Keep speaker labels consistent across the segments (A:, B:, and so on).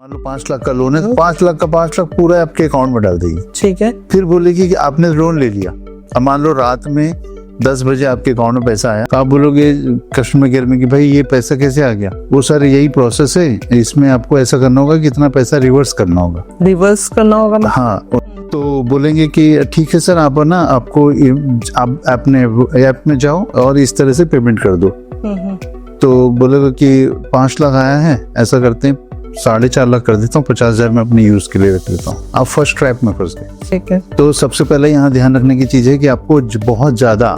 A: मान लो 5 लाख का लोन है तो 5 लाख का 5 लाख पूरा आपके अकाउंट में डाल देगी।
B: ठीक है।
A: फिर बोलेगी कि आपने लोन ले लिया। अब मान लो रात में 10 बजे आपके अकाउंट में पैसा आया तो आप बोलोगे कस्टमर केयर में कि भाई ये पैसा कैसे आ गया। वो सर यही प्रोसेस है, इसमें आपको ऐसा करना होगा कि इतना पैसा रिवर्स करना होगा।
B: रिवर्स करना होगा ना?
A: हाँ, तो बोलेंगे कि ठीक है सर, आप ना आपको आप अपने ऐप में जाओ और इस तरह से पेमेंट कर दो। तो बोलेगा कि 5 लाख आया है, ऐसा करते हैं 4.5 लाख कर देता हूँ, 50,000 मैं अपने यूज के लिए रख लेता हूँ। आप फर्स्ट ट्रैप में फंस गए।
B: ठीक है। तो
A: सबसे पहले यहाँ ध्यान रखने की चीज है कि आपको बहुत ज्यादा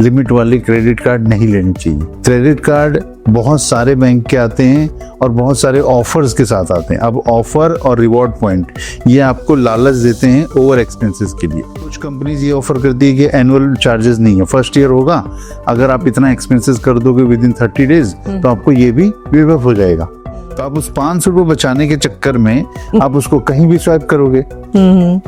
A: लिमिट वाली क्रेडिट कार्ड नहीं लेनी चाहिए। क्रेडिट कार्ड बहुत सारे बैंक के आते हैं और बहुत सारे ऑफर्स के साथ आते हैं। अब ऑफर और रिवॉर्ड पॉइंट ये आपको लालच देते हैं ओवर एक्सपेंसेस के लिए। कुछ कंपनीज ये ऑफर करती है कि एनुअल चार्जेस नहीं है, फर्स्ट ईयर होगा, अगर आप इतना एक्सपेंसेस कर दोगे विद इन 30 डेज तो आपको ये भी वेव हो जाएगा। तो आप उस 500 रुपये बचाने के चक्कर में आप उसको कहीं भी स्वाइप करोगे।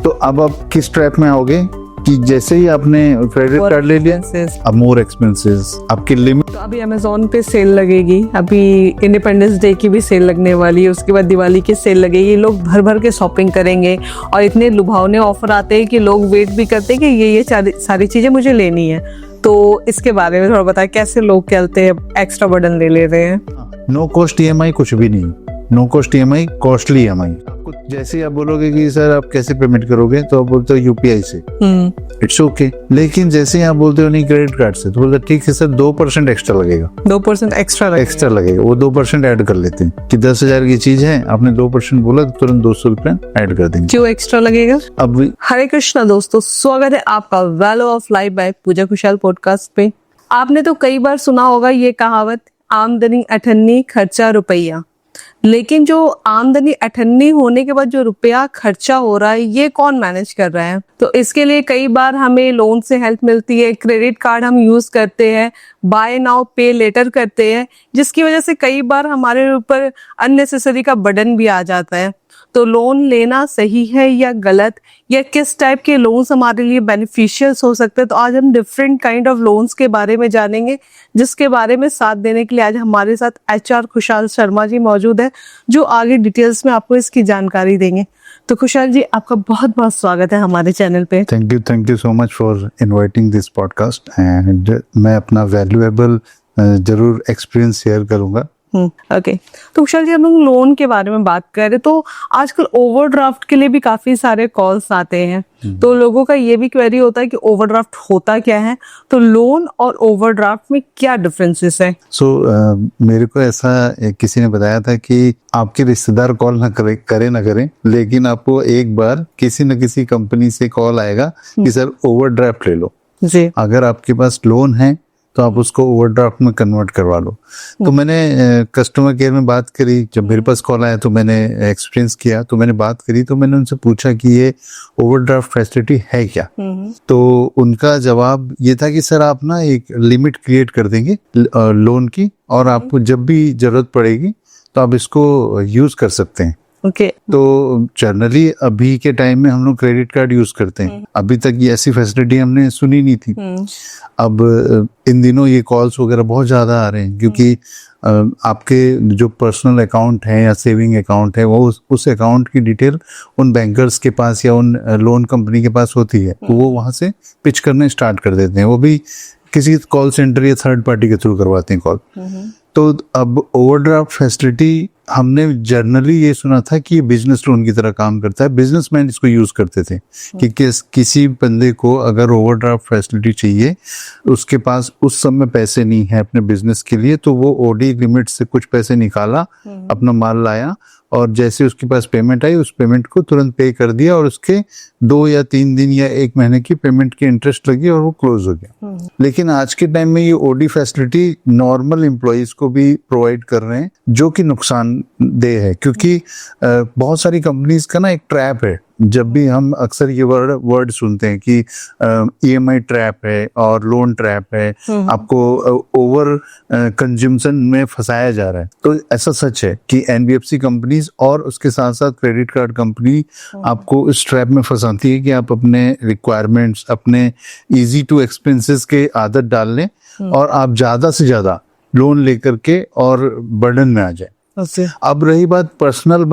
A: तो अब आप किस ट्रैप में आओगे कि जैसे ही आपने क्रेडिट कार्ड ले लिया अब मोर एक्सपेंसेस, आपकी लिमिट।
B: तो अभी अमेज़न पे सेल लगेगी, अभी इंडिपेंडेंस डे की भी सेल लगने वाली है, उसके बाद दिवाली की सेल लगेगी, लोग भर भर के शॉपिंग करेंगे और इतने लुभावने ऑफर आते हैं कि लोग वेट भी करते हैं कि ये सारी चीजें मुझे लेनी है। तो इसके बारे में थोड़ा बताएं, कैसे लोग कहते हैं एक्स्ट्रा बर्डन ले रहे हैं?
A: नो कॉस्ट ईएमआई कुछ भी नहीं, no cost EMI, costly EMI. आपको जैसे ही आप बोलोगे कि सर आप कैसे पेमेंट करोगे तो आप बोलते हो यूपीआई से, इट्स ओके। लेकिन जैसे ही आप बोलते हो नहीं क्रेडिट कार्ड से तो बोलते ठीक है सर 2% एक्स्ट्रा लगेगा।
B: 2% एक्स्ट्रा लगेगा।
A: वो 2% ऐड कर लेते हैं कि 10,000 की चीज है, आपने 2% बोला तो तुरंत 200 रुपए ऐड कर देंगे।
B: क्यों एक्स्ट्रा लगेगा?
A: अब
B: हरे कृष्णा दोस्तों, स्वागत है आपका वैल्यू ऑफ लाइफ बाय पूजा खुशहाल पॉडकास्ट पे। आपने तो कई बार सुना होगा ये कहावत, आमदनी अठन्नी खर्चा रुपया। लेकिन जो आमदनी अठन्नी होने के बाद जो रुपया खर्चा हो रहा है ये कौन मैनेज कर रहा है? तो इसके लिए कई बार हमें लोन से हेल्प मिलती है, क्रेडिट कार्ड हम यूज करते हैं, बाय नाउ पे लेटर करते हैं, जिसकी वजह से कई बार हमारे ऊपर अननेसेसरी का बर्डन भी आ जाता है। तो लोन लेना सही है या गलत, या किस टाइप के लोन्स हमारे लिए बेनिफिशियल्स हो सकते हैं? तो आज हम डिफरेंट काइंड ऑफ लोन्स के बारे में जानेंगे, जिसके बारे में साथ देने के लिए आज हमारे साथ एचआर खुशहाल शर्मा जी मौजूद है, जो आगे डिटेल्स में आपको इसकी जानकारी देंगे। तो खुशहाल जी, आपका बहुत बहुत स्वागत है हमारे चैनल पे।
A: Thank you so much for inviting this podcast and मैं अपना वैल्यूएबल जरूर एक्सपीरियंस शेयर करूंगा।
B: ओके। तो खुशहाल जी, हम लोग लोन के बारे में बात कर रहे, तो आजकल ओवरड्राफ्ट के लिए भी काफी सारे कॉल्स आते हैं। तो लोगों का ये भी क्वेरी होता है कि ओवरड्राफ्ट होता क्या है, तो लोन और ओवरड्राफ्ट में क्या डिफरेंसेस है?
A: मेरे को ऐसा किसी ने बताया था कि आपके रिश्तेदार कॉल ना करें, लेकिन आपको एक बार किसी न किसी कंपनी से कॉल आएगा कि सर ओवरड्राफ्ट ले लो
B: जी।
A: अगर आपके पास लोन है तो आप उसको ओवरड्राफ्ट में कन्वर्ट करवा लो। तो मैंने कस्टमर केयर में बात करी, जब मेरे पास कॉल आया तो मैंने एक्सपीरियंस किया, तो मैंने बात करी, तो मैंने उनसे पूछा कि ये ओवरड्राफ्ट फैसिलिटी है क्या। तो उनका जवाब ये था कि सर आप ना एक लिमिट क्रिएट कर देंगे लोन की, और आपको जब भी जरूरत पड़ेगी तो आप इसको यूज कर सकते हैं।
B: ओके।
A: तो जनरली अभी के टाइम में हम लोग क्रेडिट कार्ड यूज करते हैं, अभी तक ये ऐसी फैसिलिटी हमने सुनी नहीं थी। अब इन दिनों ये कॉल्स वगैरह बहुत ज्यादा आ रहे हैं, क्योंकि आपके जो पर्सनल अकाउंट है या सेविंग अकाउंट है वो उस अकाउंट की डिटेल उन बैंकर्स के पास या उन लोन कंपनी के पास होती है, तो वो वहां से पिच करने स्टार्ट कर देते हैं, वो भी किसी कॉल सेंटर या थर्ड पार्टी के थ्रू करवाते हैं कॉल। तो अब ओवरड्राफ्ट फैसिलिटी हमने जनरली ये सुना था कि ये बिजनेस लोन की तरह काम करता है, बिजनेसमैन इसको यूज करते थे कि किसी बंदे को अगर ओवरड्राफ्ट फैसिलिटी चाहिए, उसके पास उस समय पैसे नहीं है अपने बिजनेस के लिए, तो वो ओडी लिमिट से कुछ पैसे निकाला, अपना माल लाया, और जैसे उसके पास पेमेंट आई उस पेमेंट को तुरंत पे कर दिया, और उसके 2 या 3 दिन या 1 महीने की पेमेंट की इंटरेस्ट लगी और वो क्लोज हो गया। लेकिन आज के टाइम में ये ओडी फैसिलिटी नॉर्मल एम्प्लॉइज को भी प्रोवाइड कर रहे हैं, जो कि नुकसानदेह है, क्योंकि बहुत सारी कंपनीज का ना एक ट्रैप है। जब भी हम अक्सर ये वर्ड सुनते हैं कि ईएमआई ट्रैप है और लोन ट्रैप है, आपको ओवर कंज्यूमशन में फंसाया जा रहा है, तो ऐसा सच है कि एनबीएफसी कंपनीज और उसके साथ साथ क्रेडिट कार्ड कंपनी आपको इस ट्रैप में फंसाती है कि आप अपने रिक्वायरमेंट्स, अपने इजी टू एक्सपेंसेस के आदत डाल लें और आप ज्यादा से ज्यादा लोन लेकर के और बर्डन में आ जाए।
B: अच्छा।
A: अब रही बात पर्सनल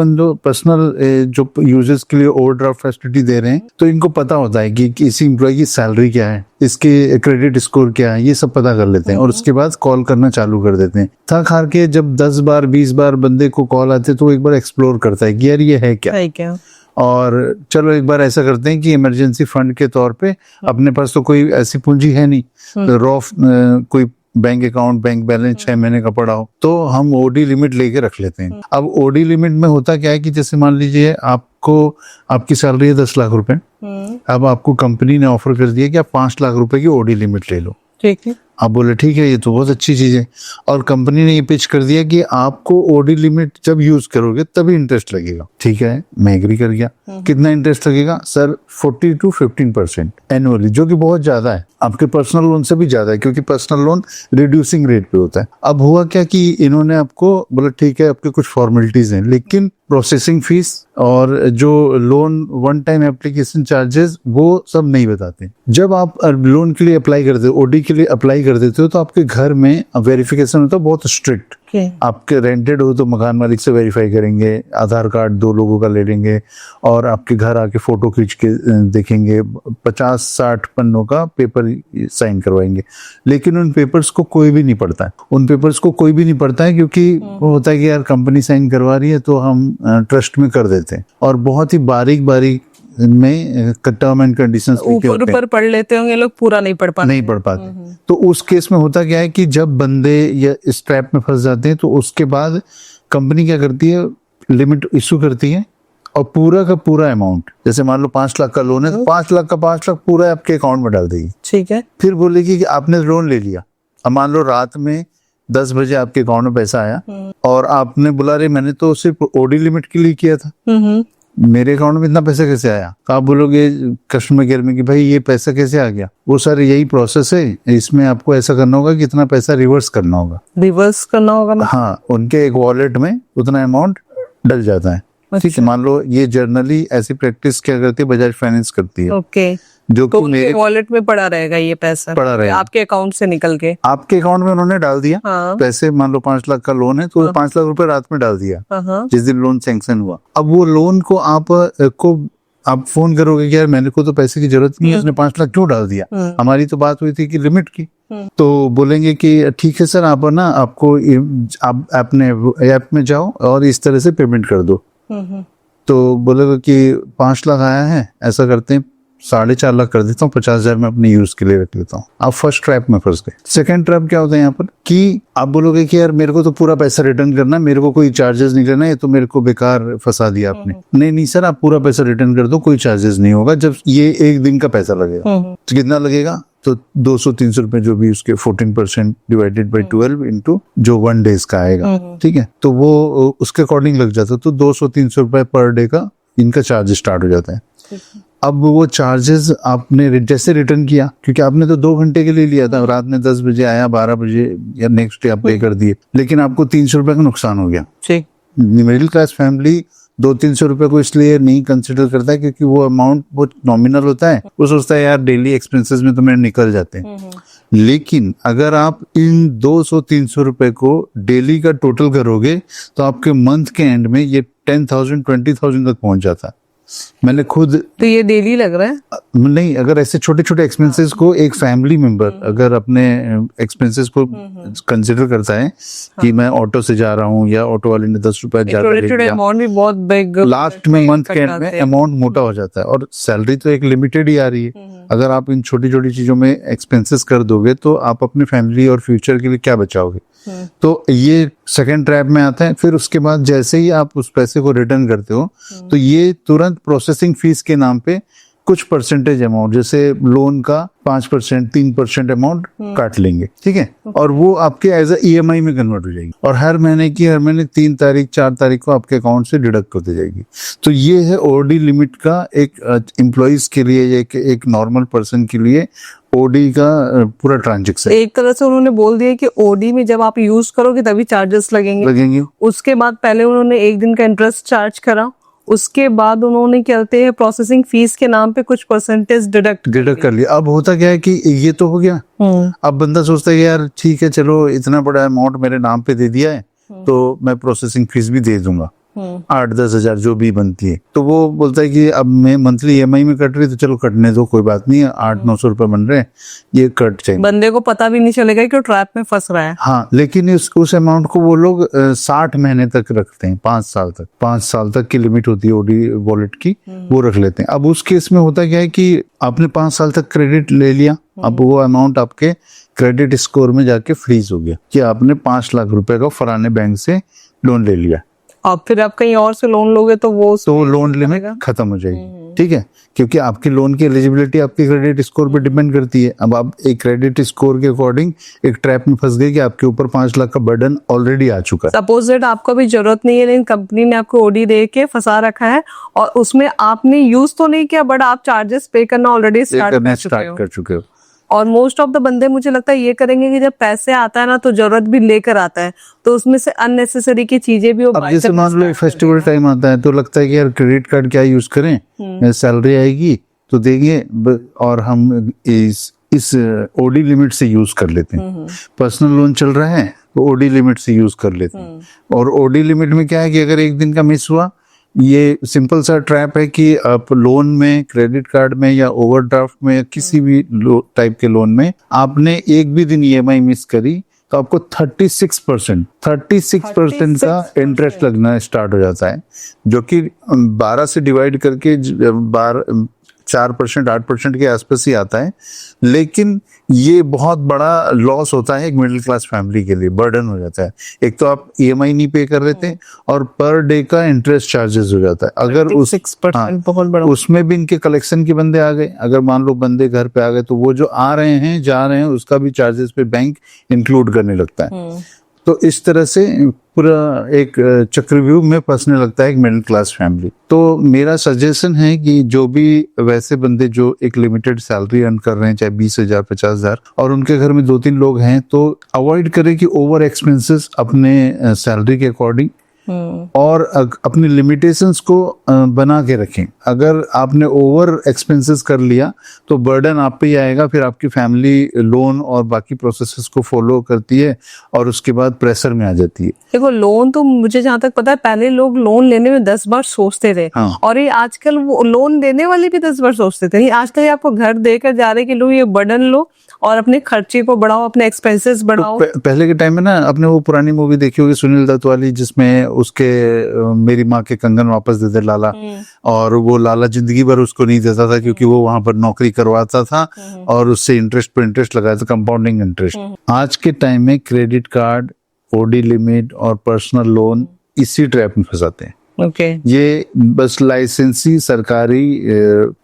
A: जो यूजर्स के लिए ओवरड्राफ्ट फैसिलिटी दे रहे हैं, तो इनको पता होता है कि किसी एम्प्लॉय की सैलरी क्या है, इसके क्रेडिट स्कोर क्या है, ये सब पता कर लेते हैं और उसके बाद कॉल करना चालू कर देते हैं। थक हार के जब 10 बार 20 बार बंदे को कॉल आते तो एक बार एक्सप्लोर करता है कि यार ये है क्या,
B: है क्या।
A: और चलो एक बार ऐसा करते हैं कि इमरजेंसी फंड के तौर पे अपने पास तो कोई ऐसी पूंजी है नहीं, तो रॉफ कोई बैंक अकाउंट बैंक बैलेंस 6 महीने का पड़ा हो, तो हम ओडी लिमिट लेके रख लेते हैं। अब ओडी लिमिट में होता क्या है कि जैसे मान लीजिए आपकी सैलरी है 10 लाख रुपए, अब आपको कंपनी ने ऑफर कर दिया कि आप 5 लाख रुपए की ओडी लिमिट ले लो।
B: ठीक है।
A: आप बोले ठीक है, ये तो बहुत अच्छी चीज है, और कंपनी ने ये पिच कर दिया कि आपको ओडी लिमिट जब यूज करोगे तभी इंटरेस्ट लगेगा। ठीक है, मैं एग्री कर गया। कितना इंटरेस्ट लगेगा सर? 40 to 15% एनुअली, जो कि बहुत ज्यादा है, आपके पर्सनल लोन से भी ज्यादा है, क्योंकि पर्सनल लोन रिड्यूसिंग रेट पे होता है। अब हुआ क्या कि इन्होंने आपको बोला ठीक है, आपके कुछ फॉर्मेलिटीज हैं, लेकिन प्रोसेसिंग फीस और जो loan one time application charges वो सब नहीं बताते। जब आप लोन के लिए अप्लाई करते हो, ओडी के लिए अप्लाई कर देते हो, तो आपके घर में वेरिफिकेशन होता है बहुत स्ट्रिक्ट। आपके रेंटेड हो तो मकान मालिक से वेरीफाई करेंगे, आधार कार्ड 2 लोगों का ले लेंगे, और आपके घर आके फोटो खींच के देखेंगे, 50-60 पन्नों का पेपर साइन करवाएंगे। लेकिन उन पेपर्स को कोई भी नहीं पढ़ता है, क्योंकि वो होता है कि यार कंपनी साइन करवा रही है तो हम ट्रस्ट में कर देते हैं, और बहुत ही बारीक में टर्म एंड कंडीशंस
B: ऊपर पढ़ लेते होंगे लोग, पूरा नहीं पढ़
A: पाते। तो उस केस में होता क्या है कि जब बंदे या इस ट्रैप में फंस जाते हैं, तो उसके बाद कंपनी क्या करती है, लिमिट इशू करती है, और पूरा का पूरा अमाउंट, जैसे मान लो 5 लाख का लोन है, तो 5 लाख का 5 लाख पूरा आपके अकाउंट में डाल देगी।
B: ठीक है।
A: फिर बोलेगी कि आपने लोन ले लिया। अब मान लो रात में 10 बजे आपके अकाउंट में पैसा आया, और आपने बोला रे मैंने तो सिर्फ ओडी लिमिट के लिए किया था, मेरे अकाउंट में इतना पैसा कैसे आया? तो आप बोलोगे कस्टमर केयर में कि भाई ये पैसा कैसे आ गया? वो सर यही प्रोसेस है, इसमें आपको ऐसा करना होगा कि इतना पैसा रिवर्स करना होगा ना। हाँ, उनके एक वॉलेट में उतना अमाउंट डल जाता है। ठीक है, मान लो ये जर्नली ऐसी प्रैक्टिस क्या करती है, बजाज फाइनेंस करती है।
B: ओके।
A: जो
B: तो मेरे वॉलेट में पड़ा रहेगा, ये पैसा
A: पड़ा रहेगा
B: आपके अकाउंट से निकल के
A: आपके अकाउंट में उन्होंने डाल दिया।
B: हाँ।
A: पैसे मान लो 5 लाख का लोन है, तो 5 लाख रुपए रात में डाल दिया, जिस दिन लोन सैंक्शन हुआ। अब वो लोन को आप फोन करोगे कि यार मैंने को तो पैसे की जरूरत नहीं है, उसने 5 लाख क्यों डाल दिया? हमारी तो बात हुई थी कि लिमिट की। तो बोलेंगे कि ठीक है सर, आप ना आपको आप अपने ऐप में जाओ और इस तरह से पेमेंट कर दो। तो बोलेगा कि 5 लाख आया है, ऐसा करते हैं 4.5 लाख कर देता हूँ, 50,000 में अपने यूज के लिए रख लेता हूँ। आप फर्स्ट ट्रैप में फंस गए। सेकंड ट्रैप क्या होता है यहाँ पर कि आप बोलोगे कि यार मेरे को तो पूरा पैसा रिटर्न करना है, मेरे को कोई चार्जेस नहीं करना है, तो मेरे को बेकार फंसा दिया आपने। नहीं सर, आप पूरा पैसा रिटर्न कर दो, कोई चार्जेस नहीं होगा। जब ये 1 दिन का पैसा लगेगा, तो कितना लगेगा? तो 200-300 रुपए जो भी उसके 14% डिवाइडेड बाई 12 इंटू जो 1 डेज का आएगा। ठीक है, तो वो उसके अकॉर्डिंग लग जाता है। तो 200-300 रुपए पर डे का इनका चार्ज स्टार्ट हो जाता है। अब वो चार्जेस आपने जैसे रिटर्न किया, क्योंकि आपने तो 2 घंटे के लिए लिया था, रात में 10 बजे आया, 12 बजे या नेक्स्ट डे आप पे कर दिए, लेकिन आपको 300 रुपए का नुकसान हो गया। मिडिल क्लास फैमिली 200-300 रुपए को इसलिए नहीं कंसिडर करता है क्योंकि वो अमाउंट बहुत नॉमिनल होता है। वो सोचता है यार डेली एक्सपेंसेस में तो मेरे निकल जाते हैं। लेकिन अगर आप इन 200-300 रुपए को डेली का टोटल करोगे, तो आपके मंथ के एंड में ये 10,000-20,000 तक पहुंच जाता है। मैंने खुद,
B: तो ये डेली लग रहा है?
A: नहीं, अगर ऐसे छोटे छोटे एक्सपेंसेस को एक फैमिली मेंबर अगर अपने एक्सपेंसेस को कंसिडर करता है कि मैं ऑटो से जा रहा हूँ या ऑटो वाले ने 10 रुपए ज्यादा ले लिया,
B: अमाउंट भी बहुत बिग,
A: लास्ट में मंथ के एंड में अमाउंट मोटा हो जाता है। और सैलरी तो एक लिमिटेड ही आ रही है। अगर आप इन छोटी छोटी चीजों में एक्सपेंसेस कर दोगे, तो आप अपने फैमिली और फ्यूचर के लिए क्या बचाओगे? तो ये सेकंड ट्रैप में आता है। फिर उसके बाद जैसे ही आप उस पैसे को रिटर्न करते हो, तो ये तुरंत प्रोसेसिंग फीस के नाम पे कुछ परसेंटेज अमाउंट, जैसे लोन का 5%, 3% अमाउंट काट लेंगे। ठीक है, और वो आपके एज ए EMI में कन्वर्ट हो जाएगी, और हर महीने 3 तारीख 4 तारीख को आपके अकाउंट से डिडक्ट होती जाएगी। तो ये है ओडी लिमिट का एक एम्प्लॉइज के लिए, एक नॉर्मल पर्सन के लिए ओडी का पूरा ट्रांजेक्शन।
B: एक तरह से उन्होंने बोल दिया कि ओडी में जब आप यूज करोगे तभी चार्जेस लगेंगे। उसके बाद पहले उन्होंने 1 दिन का इंटरेस्ट चार्ज करा, उसके बाद उन्होंने क्या कहते हैं प्रोसेसिंग फीस के नाम पे कुछ परसेंटेज डिडक्ट कर लिया।
A: अब होता क्या है कि ये तो हो गया। अब बंदा सोचता है यार ठीक है, चलो इतना बड़ा अमाउंट मेरे नाम पे दे दिया है, तो मैं प्रोसेसिंग फीस भी दे दूंगा 8-10 हजार जो भी बनती है। तो वो बोलता है कि अब मैं मंथली ईएमआई में कट रही तो चलो कटने दो, कोई बात नहीं है, 800-900 रुपए बन रहे हैं, ये कट जाएंगे।
B: बंदे को पता भी नहीं चलेगा कि वो ट्रैप में फंस रहा है।
A: हाँ, लेकिन उस अमाउंट को वो लोग 60 महीने तक रखते हैं, 5 साल तक की लिमिट होती है ओडी वॉलेट की, वो रख लेते हैं। अब उस केस में होता क्या है कि आपने 5 साल तक क्रेडिट ले लिया, अब वो अमाउंट आपके क्रेडिट स्कोर में जाके फ्रीज हो गया कि आपने 5 लाख रुपए का फलाने बैंक से लोन ले लिया।
B: अब फिर आप कहीं और से लोन लोगे तो वो
A: लोन लिमिट खत्म हो जाएगी, ठीक है, क्योंकि आपकी लोन की एलिजिबिलिटी आपके क्रेडिट स्कोर पे डिपेंड करती है। अब आप एक क्रेडिट स्कोर के अकॉर्डिंग एक ट्रैप में फंस गए कि आपके ऊपर 5 लाख का बर्डन ऑलरेडी आ चुका है।
B: सपोज दैट आपको भी जरूरत नहीं है, लेकिन कंपनी ने आपको ओडी दे के फंसा रखा है और उसमें आपने यूज तो नहीं किया, बट आप चार्जेस पे करना ऑलरेडी स्टार्ट
A: कर चुके हो।
B: और मोस्ट ऑफ द बंदे मुझे लगता है ये करेंगे कि जब पैसे आता है ना तो जरूरत भी लेकर आता है, तो उसमें से अननेसेसरी की चीजें भी वो
A: अब जैसे मान लो फेस्टिवल टाइम आता है तो लगता है कि यार क्रेडिट कार्ड क्या यूज करें, सैलरी आएगी तो देंगे और हम इस ओडी लिमिट से यूज कर लेते हैं। पर्सनल लोन चल रहा है तो ओडी लिमिट से यूज कर लेते हैं। और ओडी लिमिट में क्या है कि अगर एक दिन का मिस हुआ, ये सिंपल सा ट्रैप है कि आप लोन में, क्रेडिट कार्ड में या ओवरड्राफ्ट में या किसी भी टाइप के लोन में आपने एक भी दिन ईएमआई मिस करी तो आपको 36% का इंटरेस्ट लगना स्टार्ट हो जाता है, जो कि 12 से डिवाइड करके 4% 8% के आसपास ही आता है। लेकिन ये बहुत बड़ा लॉस होता है एक मिडिल क्लास फैमिली के लिए, बर्डन हो जाता है। एक तो आप ईएमआई नहीं पे कर रहे थे और पर डे का इंटरेस्ट चार्जेस हो जाता है। अगर उस
B: 6% बहुत बड़ा,
A: उसमें भी इनके कलेक्शन के बंदे आ गए, अगर मान लो बंदे घर पे आ गए तो वो जो आ रहे हैं जा रहे हैं उसका भी चार्जेस पे बैंक इंक्लूड करने लगता है। तो इस तरह से पूरा एक चक्रव्यूह में फंसने लगता है एक मिडिल क्लास फैमिली। तो मेरा सजेशन है कि जो भी वैसे बंदे जो एक लिमिटेड सैलरी अर्न कर रहे हैं, चाहे 20,000 50,000, और उनके घर में 2-3 लोग हैं, तो अवॉइड करें कि ओवर एक्सपेंसेस अपने सैलरी के अकॉर्डिंग और अपनी लिमिटेशंस को बना के रखें। अगर आपने ओवर एक्सपेंसेस कर लिया तो बर्डन आप पे ही आएगा, फिर आपकी फैमिली लोन और बाकी प्रोसेसेस को फॉलो करती है और उसके बाद प्रेशर में आ जाती है।
B: देखो लोन तो मुझे जहाँ तक पता है पहले लोग लोन लेने में 10 बार सोचते थे।
A: हाँ।
B: और ये आजकल वो लोन देने वाले भी 10 बार सोचते थे। आजकल आपको घर देकर जा रहे कि लो ये बर्डन लो और अपने खर्चे को बढ़ाओ, अपने एक्सपेंसेस बढ़ाओ।
A: तो पहले के टाइम में ना आपने वो पुरानी मूवी देखी होगी सुनील दत्त वाली, जिसमें उसके मेरी माँ के कंगन वापस दे दे लाला, और वो लाला जिंदगी भर उसको नहीं देता था क्योंकि वो वहां पर नौकरी करवाता था और उससे इंटरेस्ट पर इंटरेस्ट लगाया था, कंपाउंडिंग इंटरेस्ट। आज के टाइम में क्रेडिट कार्ड, ओडी लिमिट और पर्सनल लोन इसी ट्रैप में फंसाते हैं।
B: ओके।
A: ये बस लाइसेंसी सरकारी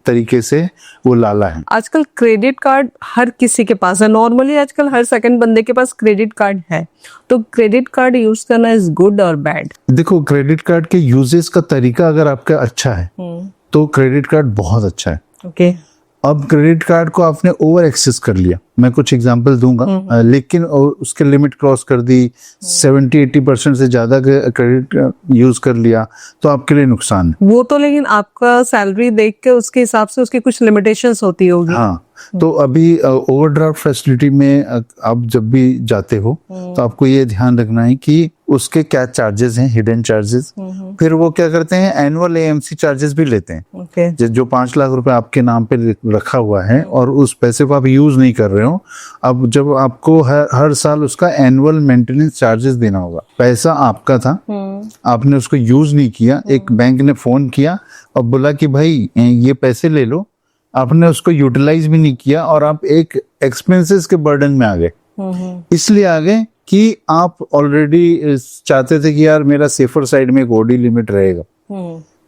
A: तरीके से वो लाला है।
B: आजकल क्रेडिट कार्ड हर किसी के पास है, नॉर्मली आजकल हर सेकंड बंदे के पास क्रेडिट कार्ड है। तो क्रेडिट कार्ड यूज करना इज गुड और बैड?
A: देखो, क्रेडिट कार्ड के यूजेस का तरीका अगर आपका अच्छा है तो क्रेडिट कार्ड बहुत अच्छा है।
B: ओके।
A: अब क्रेडिट कार्ड को आपने ओवर एक्सेस कर लिया, मैं कुछ एग्जांपल दूंगा, लेकिन उसके लिमिट क्रॉस कर दी, 70-80% से ज्यादा क्रेडिट यूज कर लिया तो आपके लिए नुकसान है।
B: वो तो लेकिन आपका सैलरी देख के उसके हिसाब से उसकी कुछ लिमिटेशंस होती होगी।
A: हाँ, तो अभी ओवरड्राफ्ट फैसिलिटी में आप जब भी जाते हो तो आपको ये ध्यान रखना है कि उसके क्या चार्जेस हैं, हिडन चार्जेस। फिर वो क्या करते हैं, एनुअल एएमसी चार्जेस भी लेते हैं।
B: ओके।
A: जो 5 लाख रुपए आपके नाम पे रखा हुआ है और उस पैसे को आप यूज नहीं कर रहे हो, अब जब आपको हर साल उसका एनुअल मेंटेनेंस चार्जेस देना होगा। पैसा आपका था, आपने उसको यूज नहीं किया, एक बैंक ने फोन किया और बोला कि भाई ये पैसे ले लो, आपने उसको यूटिलाइज भी नहीं किया और आप एक एक्सपेंसेस के बर्डन में आ गए। इसलिए आ गए कि आप ऑलरेडी चाहते थे कि यार मेरा सेफर साइड में एक ओडी लिमिट रहेगा।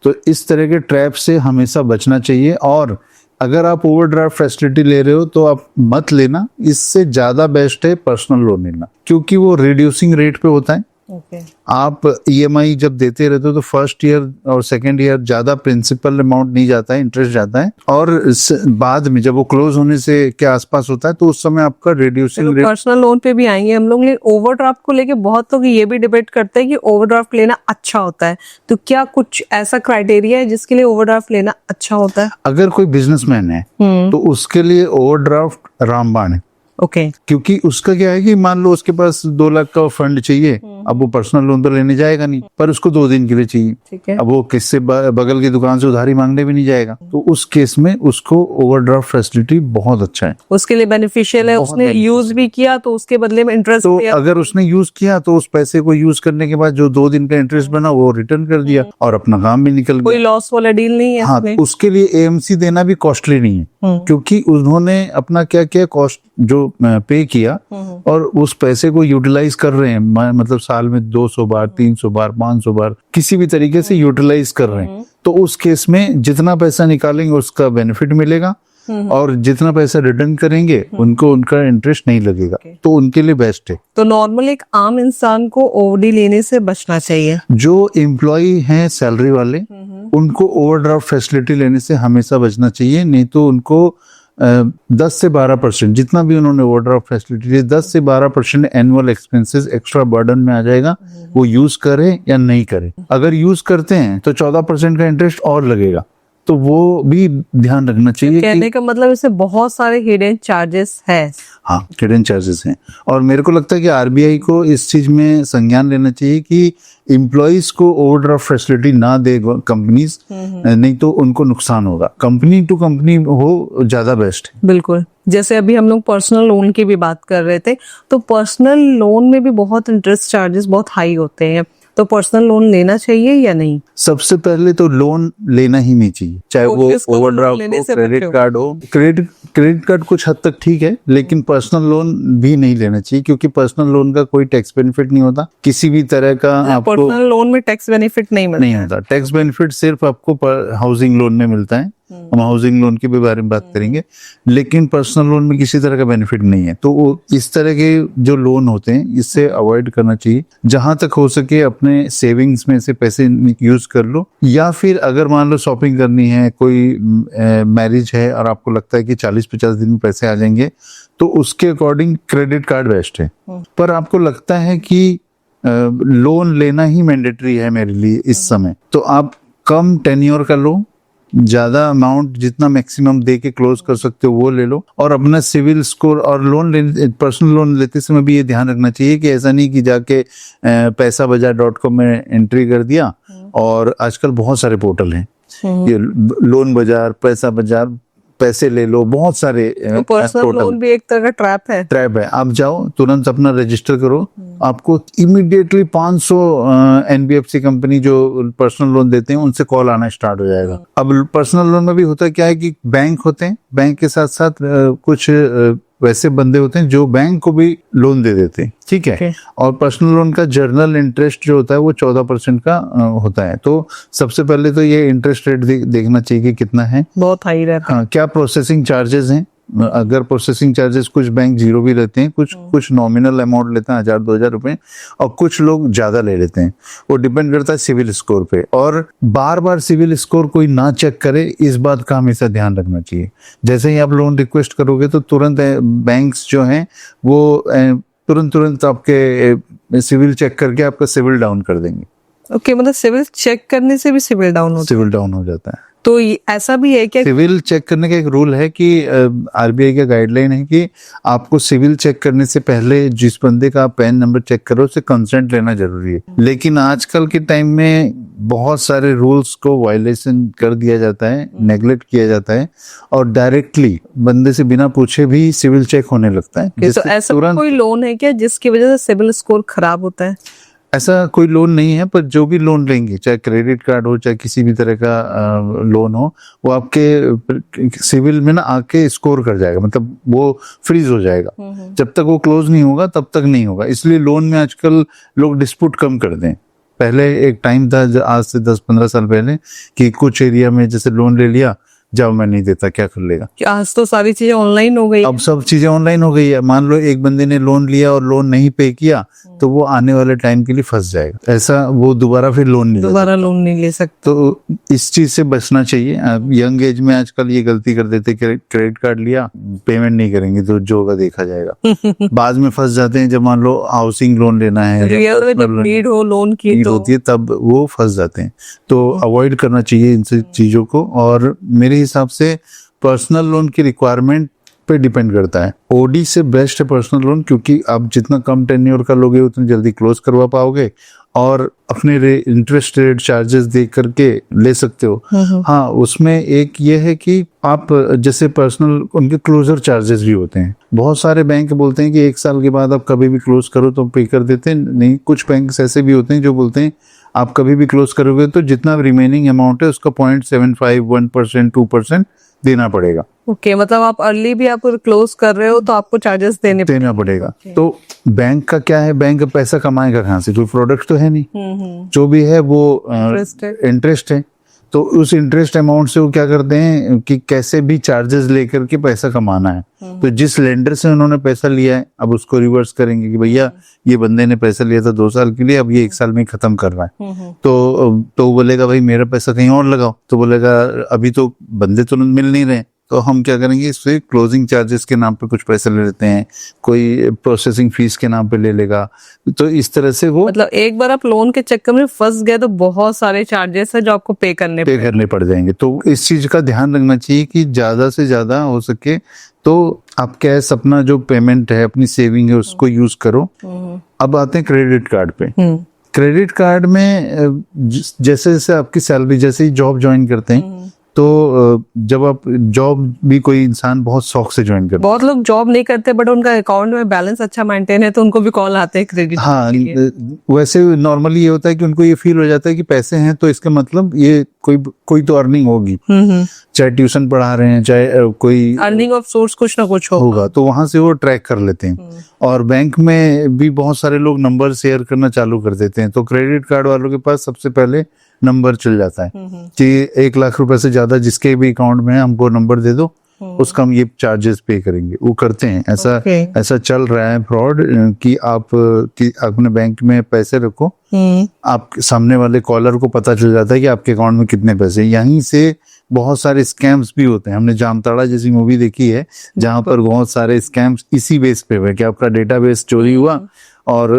A: तो इस तरह के ट्रैप से हमेशा बचना चाहिए। और अगर आप ओवरड्राफ्ट फैसिलिटी ले रहे हो तो आप मत लेना, इससे ज्यादा बेस्ट है पर्सनल लोन लेना, क्योंकि वो रिड्यूसिंग रेट पे होता है। आप ईएमआई जब देते रहते हो तो फर्स्ट ईयर और सेकंड ईयर ज्यादा प्रिंसिपल अमाउंट नहीं जाता है, इंटरेस्ट जाता है, और बाद में जब वो क्लोज होने से के आसपास होता है तो उस समय आपका रिड्यूसिंग रेट।
B: पर्सनल लोन पे भी आएंगे हम लोग, लेकिन ओवरड्राफ्ट को लेके बहुत लोग ये भी डिबेट करते हैं कि ओवरड्राफ्ट लेना अच्छा होता है। तो क्या कुछ ऐसा क्राइटेरिया है जिसके लिए ओवरड्राफ्ट लेना अच्छा होता है?
A: अगर कोई बिजनेसमैन है तो उसके लिए ओवरड्राफ्ट रामबाण है।
B: ओके।
A: क्योंकि उसका क्या है कि मान लो उसके पास 2 लाख का फंड चाहिए, अब वो पर्सनल लोन तो लेने जाएगा नहीं, पर उसको 2 दिन के लिए चाहिए।
B: ठीक है।
A: अब वो किससे बगल की दुकान से उधारी मांगने भी नहीं जाएगा, तो उस केस में उसको ओवरड्राफ्ट फैसिलिटी बहुत अच्छा है,
B: उसके लिए बेनिफिशियल है,
A: बहुत
B: उसने
A: beneficial
B: यूज भी किया तो उसके बदले में इंटरेस्ट
A: तो अगर उसने यूज किया तो उस पैसे को यूज करने के बाद जो 2 दिन का इंटरेस्ट बना वो रिटर्न कर दिया और अपना काम भी निकल
B: कोई
A: गया।
B: लॉस वाला डील नहीं है
A: हाँ,
B: इसमें।
A: उसके लिए एएमसी देना भी कॉस्टली नहीं है, क्योंकि उन्होंने अपना क्या किया, कॉस्ट जो पे किया और उस पैसे को यूटिलाइज कर रहे हैं, मतलब साल में 200 बार, 300 बार, 500 बार किसी भी तरीके से यूटिलाइज कर रहे हैं। तो उस केस में जितना पैसा निकालेंगे उसका बेनिफिट मिलेगा और जितना पैसा रिटर्न करेंगे उनको उनका इंटरेस्ट नहीं लगेगा, तो उनके लिए बेस्ट है।
B: तो नॉर्मल एक आम इंसान को ओवरडी लेने से बचना चाहिए।
A: जो एम्प्लॉय हैं सैलरी वाले, उनको ओवरड्राफ्ट फैसिलिटी लेने से हमेशा बचना चाहिए, नहीं तो उनको 10 से 12% जितना भी उन्होंने ओवरड्राफ्ट फैसिलिटी ली, 10 से 12% एनुअल एक्सपेंसेस एक्स्ट्रा बर्डन में आ जाएगा, वो यूज करें या नहीं करें। अगर यूज करते हैं तो 14% का इंटरेस्ट और लगेगा, तो वो भी ध्यान रखना चाहिए।
B: कहने का मतलब इसमें बहुत सारे हिडन चार्जेस है।
A: हाँ, हिडन चार्जेस हैं, और मेरे को लगता है कि आरबीआई को इस चीज में संज्ञान लेना चाहिए कि एम्प्लॉइज को ओवरड्राफ्ट फैसिलिटी ना दे कंपनीज, नहीं तो उनको नुकसान होगा। कंपनी टू कंपनी हो ज्यादा बेस्ट है।
B: बिल्कुल। जैसे अभी हम लोग पर्सनल लोन की भी बात कर रहे थे, तो पर्सनल लोन में भी बहुत इंटरेस्ट चार्जेस बहुत हाई होते हैं, तो पर्सनल लोन लेना चाहिए या नहीं?
A: सबसे पहले तो लोन लेना ही नहीं चाहिए, चाहे वो ओवरड्राफ्ट हो, क्रेडिट कार्ड हो। क्रेडिट कार्ड कुछ हद तक ठीक है, लेकिन पर्सनल लोन भी नहीं लेना चाहिए, क्योंकि पर्सनल लोन का कोई टैक्स बेनिफिट नहीं होता किसी भी तरह का। आपको
B: पर्सनल लोन में टैक्स बेनिफिट नहीं
A: होता। टैक्स बेनिफिट सिर्फ आपको हाउसिंग लोन में मिलता है, हम हाउसिंग लोन के भी बारे में बात करेंगे, लेकिन पर्सनल लोन में किसी तरह का बेनिफिट नहीं है। तो वो इस तरह के जो लोन होते हैं इससे अवॉइड करना चाहिए। जहां तक हो सके अपने सेविंग्स में से पैसे यूज कर लो, या फिर अगर मान लो शॉपिंग करनी है, कोई मैरिज है और आपको लगता है कि 40-50 दिन में पैसे आ जाएंगे, तो उसके अकॉर्डिंग क्रेडिट कार्ड बेस्ट है। पर आपको लगता है कि लोन लेना ही मैंडेटरी है मेरे लिए इस समय, तो आप कम टेन्योर का लो, ज्यादा अमाउंट जितना मैक्सिमम दे के क्लोज कर सकते हो वो ले लो, और अपना सिविल स्कोर और पर्सनल लोन लेते समय भी ये ध्यान रखना चाहिए कि ऐसा नहीं कि जाके पैसाबाजार.com में एंट्री कर दिया, और आजकल बहुत सारे पोर्टल हैं, ये लोन बाजार, पैसा बाजार, पैसे ले लो, बहुत सारे
B: पर्सनल लोन भी एक तरह का ट्रैप है।
A: आप जाओ तुरंत अपना रजिस्टर करो, आपको इमीडिएटली 500 एनबीएफसी कंपनी जो पर्सनल लोन देते हैं उनसे कॉल आना स्टार्ट हो जाएगा। अब पर्सनल लोन में भी होता क्या है कि बैंक होते हैं, बैंक के साथ साथ कुछ वैसे बंदे होते हैं जो बैंक को भी लोन दे देते हैं, ठीक है। और पर्सनल लोन का जर्नल इंटरेस्ट जो होता है वो 14% का होता है। तो सबसे पहले तो ये इंटरेस्ट रेट देखना चाहिए कि कितना है,
B: बहुत हाई रहता है।
A: हाँ, क्या प्रोसेसिंग चार्जेस हैं। अगर प्रोसेसिंग चार्जेस कुछ बैंक 0 भी लेते हैं, कुछ नॉमिनल अमाउंट लेते हैं 1000-2000 रुपए, और कुछ लोग ज्यादा ले लेते हैं। वो डिपेंड करता है सिविल स्कोर पे, और बार बार सिविल स्कोर कोई ना चेक करे, इस बात का हमेशा ध्यान रखना चाहिए। जैसे ही आप लोन रिक्वेस्ट करोगे तो तुरंत बैंक्स जो हैं वो तुरंत आपके सिविल चेक करके आपका सिविल डाउन कर देंगे।
B: ओके, मतलब सिविल चेक करने से भी सिविल डाउन
A: हो जाता है।
B: तो ऐसा भी है क्या?
A: सिविल चेक करने का एक रूल है कि आरबीआई का गाइडलाइन है कि आपको सिविल चेक करने से पहले जिस बंदे का आप पैन नंबर चेक करो उससे कंसेंट लेना जरूरी है। लेकिन आजकल के टाइम में बहुत सारे रूल्स को वायलेशन कर दिया जाता है, नेग्लेक्ट किया जाता है, और डायरेक्टली बंदे से बिना पूछे भी सिविल चेक होने लगता है।
B: तो ऐसा कोई लोन है क्या जिसकी वजह से सिविल स्कोर खराब होता है?
A: ऐसा कोई लोन नहीं है, पर जो भी लोन लेंगे, चाहे क्रेडिट कार्ड हो, चाहे किसी भी तरह का लोन हो, वो आपके सिविल में ना आके स्कोर कर जाएगा, मतलब वो फ्रीज हो जाएगा। जब तक वो क्लोज नहीं होगा तब तक नहीं होगा। इसलिए लोन में आजकल लोग डिस्प्यूट कम कर दें। पहले एक टाइम था आज से 10-15 साल पहले कि कुछ एरिया में जैसे लोन ले लिया, जाओ मैं नहीं देता, क्या कर लेगा।
B: आज तो सारी चीजें ऑनलाइन हो गई।
A: अब सब चीजें ऑनलाइन हो गई है। मान लो एक बंदे ने लोन लिया और लोन नहीं पे किया, तो वो आने वाले टाइम के लिए फंस जाएगा। ऐसा वो दोबारा फिर लोन नहीं ले सकता। तो इस चीज से बचना चाहिए। यंग एज में आजकल ये गलती कर देते, क्रेडिट कार्ड लिया, पेमेंट नहीं करेंगे तो जो होगा देखा जाएगा। बाद में फंस जाते हैं जब मान लो हाउसिंग लोन लेना है,
B: नीड हो लोन की
A: होती है, तब वो फंस जाते हैं। तो अवॉइड करना चाहिए इन चीजों को। और मेरे हिसाब से पर्सनल लोन की रिक्वायरमेंट पे डिपेंड करता है। ओडी से बेस्ट है पर्सनल लोन, क्योंकि आप जितना कम टेन्योर का लोगे उतनी जल्दी क्लोज करवा पाओगे और अपने इंटरेस्ट रेट चार्जेस दे करके ले सकते हो। हाँ, उसमें एक ये है कि आप जैसे पर्सनल, उनके क्लोजर चार्जेस भी होते हैं। बहुत सारे बैंक बोलते हैं कि 1 साल के बाद आप कभी भी क्लोज करो तो पे कर देते हैं। नहीं, कुछ बैंक ऐसे भी होते हैं जो बोलते हैं आप कभी भी क्लोज करोगे तो जितना रिमेनिंग अमाउंट है उसका 0.75, 1%, 2% देना पड़ेगा।
B: ओके, मतलब आप अर्ली भी आप क्लोज कर रहे हो तो आपको चार्जेस देना
A: पड़ेगा। तो बैंक का क्या है, बैंक पैसा कमाएगा कहाँ से? कोई प्रोडक्ट तो है नहीं, जो भी है वो इंटरेस्ट है। तो उस इंटरेस्ट अमाउंट से वो क्या करते हैं कि कैसे भी चार्जेस लेकर के पैसा कमाना है। तो जिस लेंडर से उन्होंने पैसा लिया है अब उसको रिवर्स करेंगे कि भैया ये बंदे ने पैसा लिया था 2 साल के लिए, अब ये 1 साल में खत्म कर रहा है। तो बोलेगा भाई मेरा पैसा कहीं और लगाओ, तो बोलेगा अभी तो बंदे तो मिल नहीं रहे, तो हम क्या करेंगे, इससे क्लोजिंग चार्जेस के नाम पे कुछ पैसे ले लेते हैं, कोई प्रोसेसिंग फीस के नाम पे ले लेगा। तो इस तरह से वो,
B: मतलब एक बार आप लोन के चक्कर में फंस गए तो बहुत सारे चार्जेस है जो आपको पे करने
A: पड़ जाएंगे। तो इस चीज का ध्यान रखना चाहिए कि ज्यादा से ज्यादा हो सके तो आप कैश, अपना जो पेमेंट है, अपनी सेविंग है, उसको यूज करो। अब आते हैं क्रेडिट कार्ड पे। क्रेडिट कार्ड में जैसे जैसे आपकी सैलरी, जैसे ही जॉब ज्वाइन करते हैं तो जब आप जॉब भी कोई इंसान बहुत शौक से ज्वाइन करता है।
B: बहुत लोग जॉब नहीं करते बट उनका अकाउंट में बैलेंस अच्छा मेंटेन है तो उनको भी कॉल आते हैं क्रेडिट।
A: हाँ, वैसे नॉर्मली ये होता है कि उनको ये फील हो जाता है कि पैसे हैं तो इसका मतलब ये कोई तो अर्निंग होगी, चाहे ट्यूशन पढ़ा रहे हैं, चाहे कोई
B: अर्निंग ऑफ सोर्स कुछ ना कुछ
A: होगा, तो वहां से वो ट्रैक कर लेते हैं। और बैंक में भी बहुत सारे लोग नंबर शेयर करना चालू कर देते हैं। तो क्रेडिट कार्ड वालों के पास सबसे पहले नंबर चल जाता है कि 1 लाख रुपए से ज्यादा जिसके भी अकाउंट में है हमको नंबर दे दो, उसका हम ये चार्जेस पे करेंगे। वो करते हैं ऐसा चल रहा है फ्रॉड कि आप अपने बैंक में पैसे रखो, आप सामने वाले कॉलर को पता चल जाता है कि आपके अकाउंट में कितने पैसे। यहीं से बहुत सारे स्कैम्स भी होते हैं। हमने जामताड़ा जैसी मूवी देखी है जहां पर बहुत सारे स्कैम्स इसी बेस पे हुए कि आपका डेटाबेस चोरी हुआ और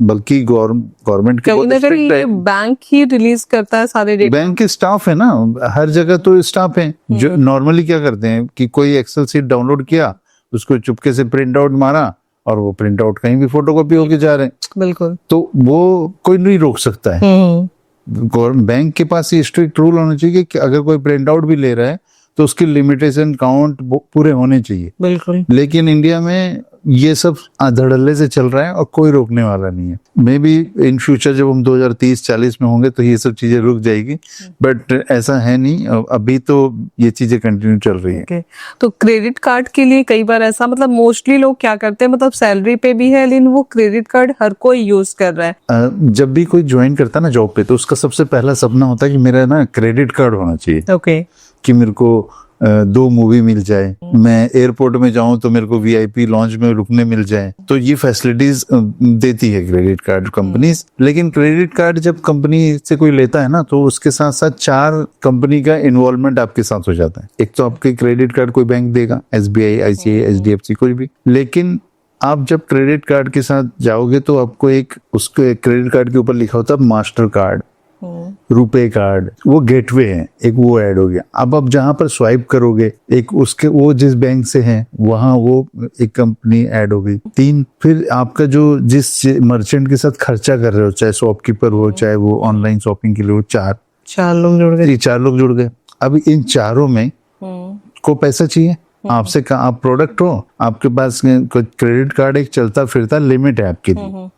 A: बल्कि गवर्नमेंट के
B: बैंक ही रिलीज करता है सारे डेटा।
A: बैंक के स्टाफ है ना, हर जगह तो स्टाफ है जो नॉर्मली क्या करते हैं कि कोई एक्सेल शीट डाउनलोड किया, उसको चुपके से प्रिंट आउट मारा और वो प्रिंट आउट कहीं भी फोटोकॉपी होके जा रहे हैं।
B: बिल्कुल,
A: तो वो कोई नहीं रोक सकता है। बैंक के पास ये स्ट्रिक्ट रूल होना चाहिए कि अगर कोई प्रिंट आउट भी ले रहा है तो उसकी लिमिटेशन काउंट पूरे होने चाहिए।
B: बिल्कुल।
A: लेकिन इंडिया में ये सब धड़ल्ले से चल रहा है और कोई रोकने वाला नहीं है। मे बी इन फ्यूचर जब हम 2030-40 में होंगे तो ये सब चीजें रुक जाएगी, बट ऐसा है नहीं, अभी तो ये चीजें कंटिन्यू चल रही है।
B: तो क्रेडिट कार्ड के लिए कई बार ऐसा, मतलब मोस्टली लोग क्या करते हैं, मतलब सैलरी पे भी है लेकिन वो क्रेडिट कार्ड हर कोई यूज कर रहा है।
A: जब भी कोई ज्वाइन करता है ना जॉब पे, तो उसका सबसे पहला सपना होता है कि मेरा ना क्रेडिट कार्ड होना चाहिए।
B: ओके।
A: कि मेरे को 2 मूवी मिल जाए, मैं एयरपोर्ट में जाऊं तो मेरे को VIP लॉन्च में रुकने मिल जाए। तो ये फैसिलिटीज देती है क्रेडिट कार्ड कंपनीज। लेकिन क्रेडिट कार्ड जब कंपनी से कोई लेता है ना तो उसके साथ साथ 4 कंपनी का इन्वॉल्वमेंट आपके साथ हो जाता है। एक तो आपके क्रेडिट कार्ड कोई बैंक देगा, SBI, ICICI, HDFC, कोई भी। लेकिन आप जब क्रेडिट कार्ड के साथ जाओगे तो आपको उसके क्रेडिट कार्ड के ऊपर लिखा होता है मास्टर कार्ड, रुपे कार्ड, वो गेटवे है, एक वो ऐड हो गया। अब आप जहां पर स्वाइप करोगे एक उसके वो जिस बैंक से है वहां वो एक कंपनी ऐड हो गई। 3, फिर आपका जो जिस मर्चेंट के साथ खर्चा कर रहे हो, चाहे शॉपकीपर हो, चाहे वो ऑनलाइन शॉपिंग के लिए हो, 4
B: लोग जुड़ गए।
A: 4 लोग जुड़ गए। अब इन चारों में को पैसा चाहिए आपसे। आप प्रोडक्ट हो, आपके पास क्रेडिट कार्ड एक चलता फिरता लिमिट है आपके लिए।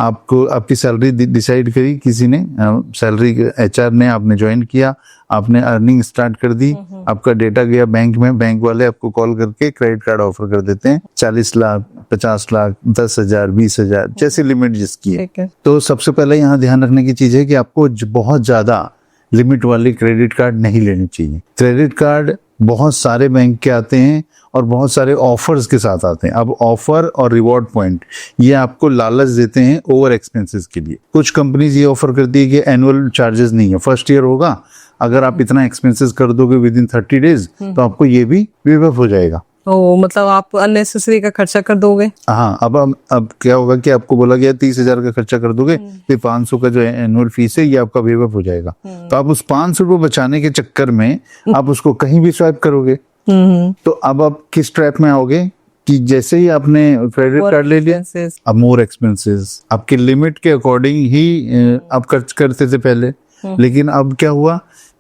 A: आपको आपकी सैलरी डिसाइड करी किसी ने, सैलरी HR ने, आपने ज्वाइन किया, आपने अर्निंग स्टार्ट कर दी, आपका डेटा गया बैंक में, बैंक वाले आपको कॉल करके क्रेडिट कार्ड ऑफर कर देते हैं 40 लाख, 50 लाख, 10,000, 20,000, जैसे लिमिट जिसकी है। तो सबसे पहले यहाँ ध्यान रखने की चीज है कि आपको बहुत ज्यादा लिमिट वाली क्रेडिट कार्ड नहीं लेनी चाहिए। क्रेडिट कार्ड बहुत सारे बैंक के आते हैं और बहुत सारे ऑफर्स के साथ आते हैं। अब ऑफर और रिवॉर्ड पॉइंट ये आपको लालच देते हैं ओवर एक्सपेंसेस के लिए। कुछ कंपनीज ये ऑफर करती है कि एनुअल चार्जेस नहीं है, फर्स्ट ईयर होगा, अगर आप इतना एक्सपेंसेस कर दोगे विद इन 30 डेज तो आपको ये भी वेव ऑफ हो जाएगा।
B: मतलब आप अननेसेसरी का खर्चा कर दोगे।
A: हाँ, अब क्या होगा कि आपको बोला गया 30,000 का खर्चा कर दोगे, फिर 500 का जो एनुअल फीस है ये आपका वेव ऑफ हो जाएगा। तो आप उस 500 रुपये बचाने के चक्कर में आप उसको कहीं भी स्वाइप करोगे, तो अब आप किस ट्रैप में आओगे कि जैसे ही आपने क्रेडिट कार्ड ले लिया,
B: Expenses.
A: अब मोर एक्सपेंसेस, आपकी लिमिट के अकॉर्डिंग ही आप खर्च करते थे पहले, लेकिन अब क्या हुआ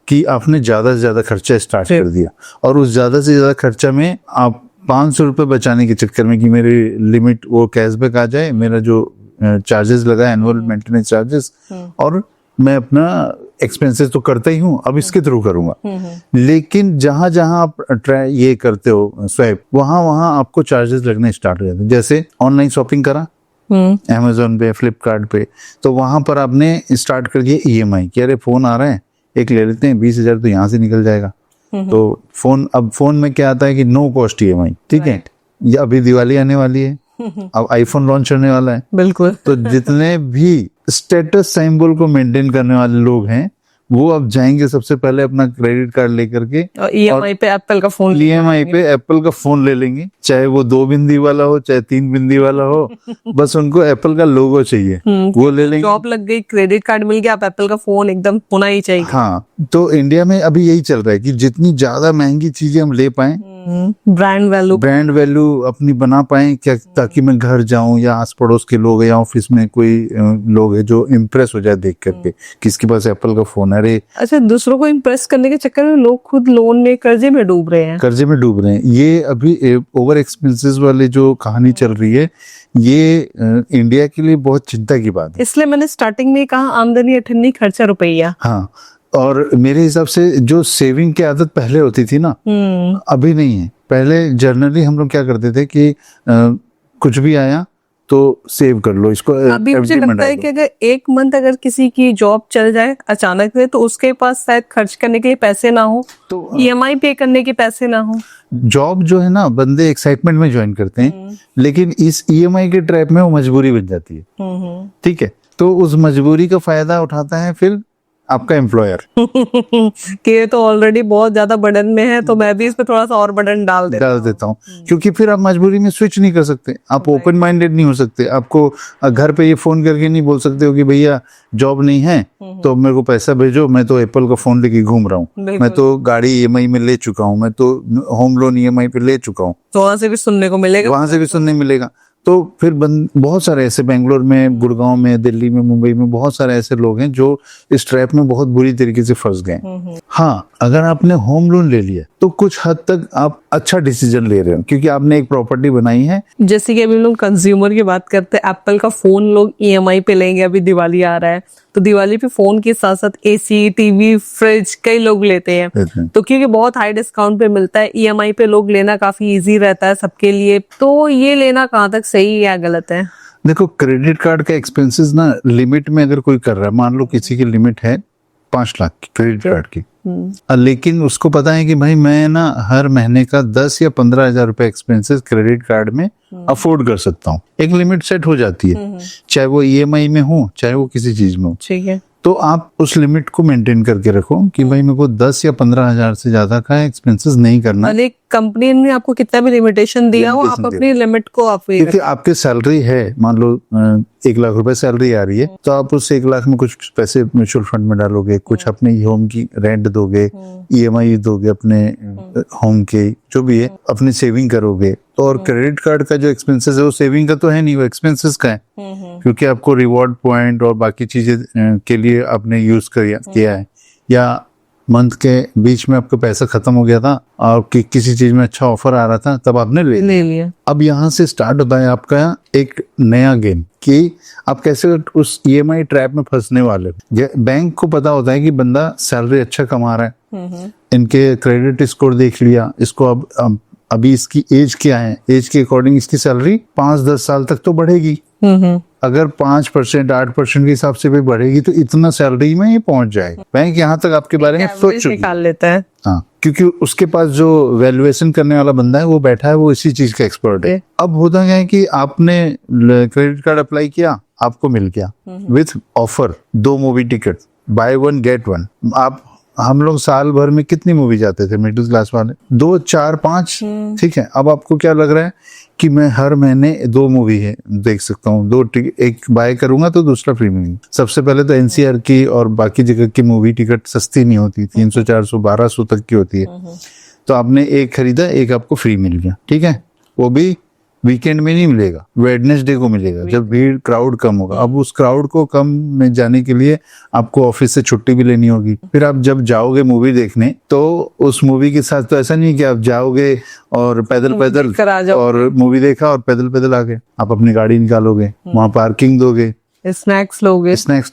A: कि आपने ज्यादा से ज्यादा खर्चा स्टार्ट कर दिया, और उस ज्यादा से ज्यादा खर्चा में आप 500 रुपये बचाने के चक्कर में कि मेरी लिमिट वो कैशबैक आ जाए, मेरा जो चार्जेस लगा एनुअल मेंटेनेंस चार्जेस, और मैं अपना एक्सपेंसेस तो करता ही हूँ, अब इसके थ्रू करूंगा। लेकिन जहां जहां आप ये करते हो स्वैप, वहां वहां आपको चार्जेस लगने स्टार्ट हो जाते हैं। जैसे ऑनलाइन शॉपिंग करा अमेजोन पे, फ्लिपकार्ट पे, तो वहां पर आपने स्टार्ट कर दिया EMI कि अरे फोन आ रहा है, एक ले लेते हैं, 20,000 तो यहाँ से निकल जाएगा। तो फोन, अब फोन में क्या आता है कि नो कॉस्ट EMI, ठीक है, या अभी दिवाली आने वाली है, अब आईफोन लॉन्च होने वाला है,
B: बिल्कुल।
A: तो जितने भी स्टेटस सिंबल को मेंटेन करने वाले लोग हैं, वो अब जाएंगे सबसे पहले अपना क्रेडिट कार्ड लेकर के
B: और EMI पे एप्पल का फोन
A: EMI पे एप्पल का फोन ले लेंगे, चाहे वो 2 बिंदी वाला हो चाहे 3 बिंदी वाला हो, बस उनको एप्पल का लोगो चाहिए, वो ले लेंगे।
B: जॉब लग गई, क्रेडिट कार्ड मिल गया, आप एप्पल का फोन एकदम होना ही चाहिए।
A: हाँ, तो इंडिया में अभी यही चल रहा है कि जितनी ज्यादा महंगी चीजें हम ले पाएं, ब्रांड वैल्यू अपनी बना पाएं क्या, ताकि मैं घर जाऊं या आस पड़ोस के लोग या ऑफिस में कोई लोग है जो इम्प्रेस हो जाए देख करके किसके पास एप्पल का फोन है। अरे
B: अच्छा, दूसरों को इम्प्रेस करने के चक्कर में लोग खुद लोन में, कर्जे में डूब रहे हैं।
A: कर्जे में डूब रहे हैं। ये अभी ओवर एक्सपेंसेस वाली जो कहानी चल रही है, ये इंडिया के लिए बहुत चिंता की बात है।
B: इसलिए मैंने स्टार्टिंग में कहा आमदनी अठन्नी खर्चा रुपया।
A: हाँ, और मेरे हिसाब से जो सेविंग की आदत पहले होती थी ना, अभी नहीं है। पहले जनरली हम लोग क्या करते थे कि कुछ भी आया तो सेव कर लो इसको।
B: अभी मुझे लगता है कि अगर एक मंथ अगर किसी की जॉब चल जाए अचानक से, तो उसके पास शायद खर्च करने के लिए पैसे ना हो, तो EMI पे करने के पैसे ना हो।
A: जॉब जो है ना, बंदे एक्साइटमेंट में ज्वाइन करते हैं, लेकिन इस EMI के ट्रैप में वो मजबूरी बन जाती है। ठीक है, तो उस मजबूरी का फायदा उठाता है फिर आपका एम्प्लॉयर
B: कि ये तो ऑलरेडी बहुत ज्यादा बर्डन में है, तो मैं भी इस पे थोड़ा सा और बर्डन डाल देता हूँ।
A: क्योंकि फिर आप मजबूरी में स्विच नहीं कर सकते, आप ओपन माइंडेड नहीं हो सकते। आपको घर पे ये फोन करके नहीं बोल सकते हो कि भैया जॉब नहीं है तो मेरे को पैसा भेजो, मैं तो एप्पल का फोन लेके घूम रहा हूँ, मैं तो गाड़ी EMI में ले चुका हूँ, मैं तो होम लोन EMI पे ले चुका हूँ।
B: तो वहां से भी सुनने को मिलेगा,
A: तो फिर बहुत सारे ऐसे बेंगलोर में, गुड़गांव में, दिल्ली में, मुंबई में बहुत सारे ऐसे लोग हैं जो इस ट्रैप में बहुत बुरी तरीके से फंस गए। हाँ, अगर आपने होम लोन ले लिया तो कुछ हद तक आप अच्छा डिसीजन ले रहे हो, क्योंकि आपने एक प्रॉपर्टी बनाई है।
B: जैसे कि अभी लोग कंज्यूमर की बात करते हैं, एप्पल का फोन लोग EMI पे लेंगे। अभी दिवाली आ रहा है, तो दिवाली पे फोन के साथ साथ AC, TV, फ्रिज कई लोग लेते हैं, तो क्योंकि बहुत हाई डिस्काउंट पे मिलता है, EMI पे लोग लेना काफी इजी रहता है सबके लिए। तो ये लेना कहाँ तक सही या गलत है?
A: देखो, क्रेडिट कार्ड का एक्सपेंसेस ना लिमिट में अगर कोई कर रहा है, मान लो किसी की लिमिट है 5 लाख की क्रेडिट कार्ड की, लेकिन उसको पता है कि भाई मैं ना हर महीने का 10 या 15,000 रुपए एक्सपेंसेस क्रेडिट कार्ड में अफोर्ड कर सकता हूँ। एक लिमिट सेट हो जाती है, चाहे वो EMI में हो चाहे वो किसी चीज में हो।
B: ठीक है,
A: तो आप उस लिमिट को मेंटेन करके रखो कि भाई मेरे को 10 या 15,000 से ज्यादा का एक्सपेंसेस नहीं करना।
B: अनेक कंपनी ने आपको कितना भी लिमिटेशन दिया हो, आप अपनी लिमिट को आप,
A: क्योंकि आपके सैलरी है, मान लो 1 लाख रुपए सैलरी आ रही है, तो आप उस 1 लाख में कुछ पैसे म्यूचुअल फंड में डालोगे, कुछ अपने होम की रेंट दोगे, EMI दोगे अपने होम के, जो भी है अपनी सेविंग करोगे। तो और क्रेडिट कार्ड का जो एक्सपेंसेस है वो सेविंग का तो है नहीं, वो एक्सपेंसेस का है, क्योंकि आपको रिवॉर्ड पॉइंट और बाकी चीजें के लिए आपने यूज किया है, या मंथ के बीच में आपका पैसा खत्म हो गया था और किसी चीज में अच्छा ऑफर आ रहा था, तब आपने ले लिया। अब यहाँ से स्टार्ट होता है आपका एक नया गेम कि आप कैसे उस EMI ट्रैप में फंसने वाले हो। बैंक को पता होता है कि बंदा सैलरी अच्छा कमा रहा है, इनके क्रेडिट स्कोर देख लिया, इसको अब अभी इसकी एज क्या है, एज के अकॉर्डिंग इसकी सैलरी 5-10 साल तक तो बढ़ेगी। अगर 5%, 8% के हिसाब से भी बढ़ेगी तो इतना सैलरी में ये पहुंच जाएगा। बैंक यहाँ तक आपके बारे में सोच
B: निकाल लेता है।
A: हाँ, क्योंकि उसके पास जो वैल्यूएशन करने वाला बंदा है वो बैठा है, वो इसी चीज का एक्सपर्ट है। अब होता क्या है कि आपने क्रेडिट कार्ड अप्लाई किया, आपको मिल गया with offer 2 movie ticket, buy 1 get 1। आप हम लोग साल भर में कितनी मूवी जाते थे मिडिल क्लास वाले? 2, 4, 5। ठीक है, अब आपको क्या लग रहा है कि मैं हर महीने 2 मूवी है देख सकता हूँ, 2 टिकट, एक बाय करूंगा तो दूसरा फ्री मिलेगा। सबसे पहले तो NCR की और बाकी जगह की मूवी टिकट सस्ती नहीं होती, 300, 400, 1200 तक की होती है। तो आपने एक खरीदा, एक आपको फ्री मिल गया, ठीक है। वो भी वीकेंड में नहीं मिलेगा, वेडनेसडे को मिलेगा जब भीड़ क्राउड कम होगा। अब उस क्राउड को कम में जाने के लिए आपको ऑफिस से छुट्टी भी लेनी होगी। फिर आप जब जाओगे मूवी देखने तो उस मूवी के साथ तो ऐसा नहीं है कि आप जाओगे और पैदल पैदल और मूवी देखा और पैदल पैदल आ गए। आप अपनी गाड़ी निकालोगे, वहां पार्किंग दोगे, स्नैक्स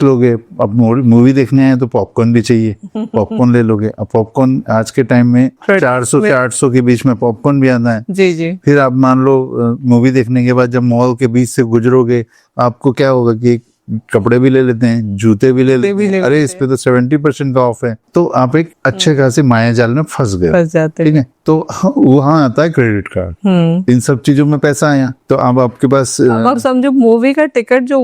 A: लोगे। अब मूवी देखने आए तो पॉपकॉर्न भी चाहिए, पॉपकॉर्न ले लोगे। अब पॉपकॉर्न आज के टाइम में 400 से 800 के बीच में पॉपकॉर्न भी आता है।
B: जी जी।
A: फिर आप मान लो मूवी देखने के बाद जब मॉल के बीच से गुजरोगे, आपको क्या होगा कि कपड़े भी ले लेते हैं, जूते भी ले लेते हैं, अरे इस पे तो 70% का ऑफ है। तो आप एक अच्छे खासे माया जाल में फंस जाते, ठीक है। तो वहां आता है क्रेडिट कार्ड। इन सब चीजों में पैसा आया तो अब आपके पास,
B: अब आप समझो मूवी का टिकट जो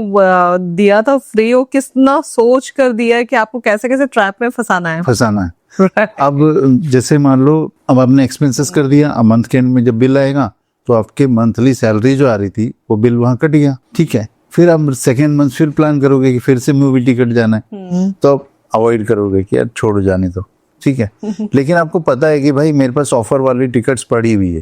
B: दिया था फ्री, वो कितना सोच कर दिया है कि आपको कैसे कैसे ट्रैप में फंसाना है।
A: अब जैसे मान लो अब आपने एक्सपेंसेस कर दिया, अब मंथ के एंड में जब बिल आएगा तो आपके मंथली सैलरी जो आ रही थी वो बिल वहां कट गया, ठीक है। फिर आप सेकेंड मंथ फिर प्लान करोगे कि फिर से मूवी टिकट जाना है, तो आप अवॉइड करोगे कि यार छोड़ो जाने दो, ठीक है। लेकिन आपको पता है कि भाई मेरे पास ऑफर वाली टिकट्स पड़ी हुई है,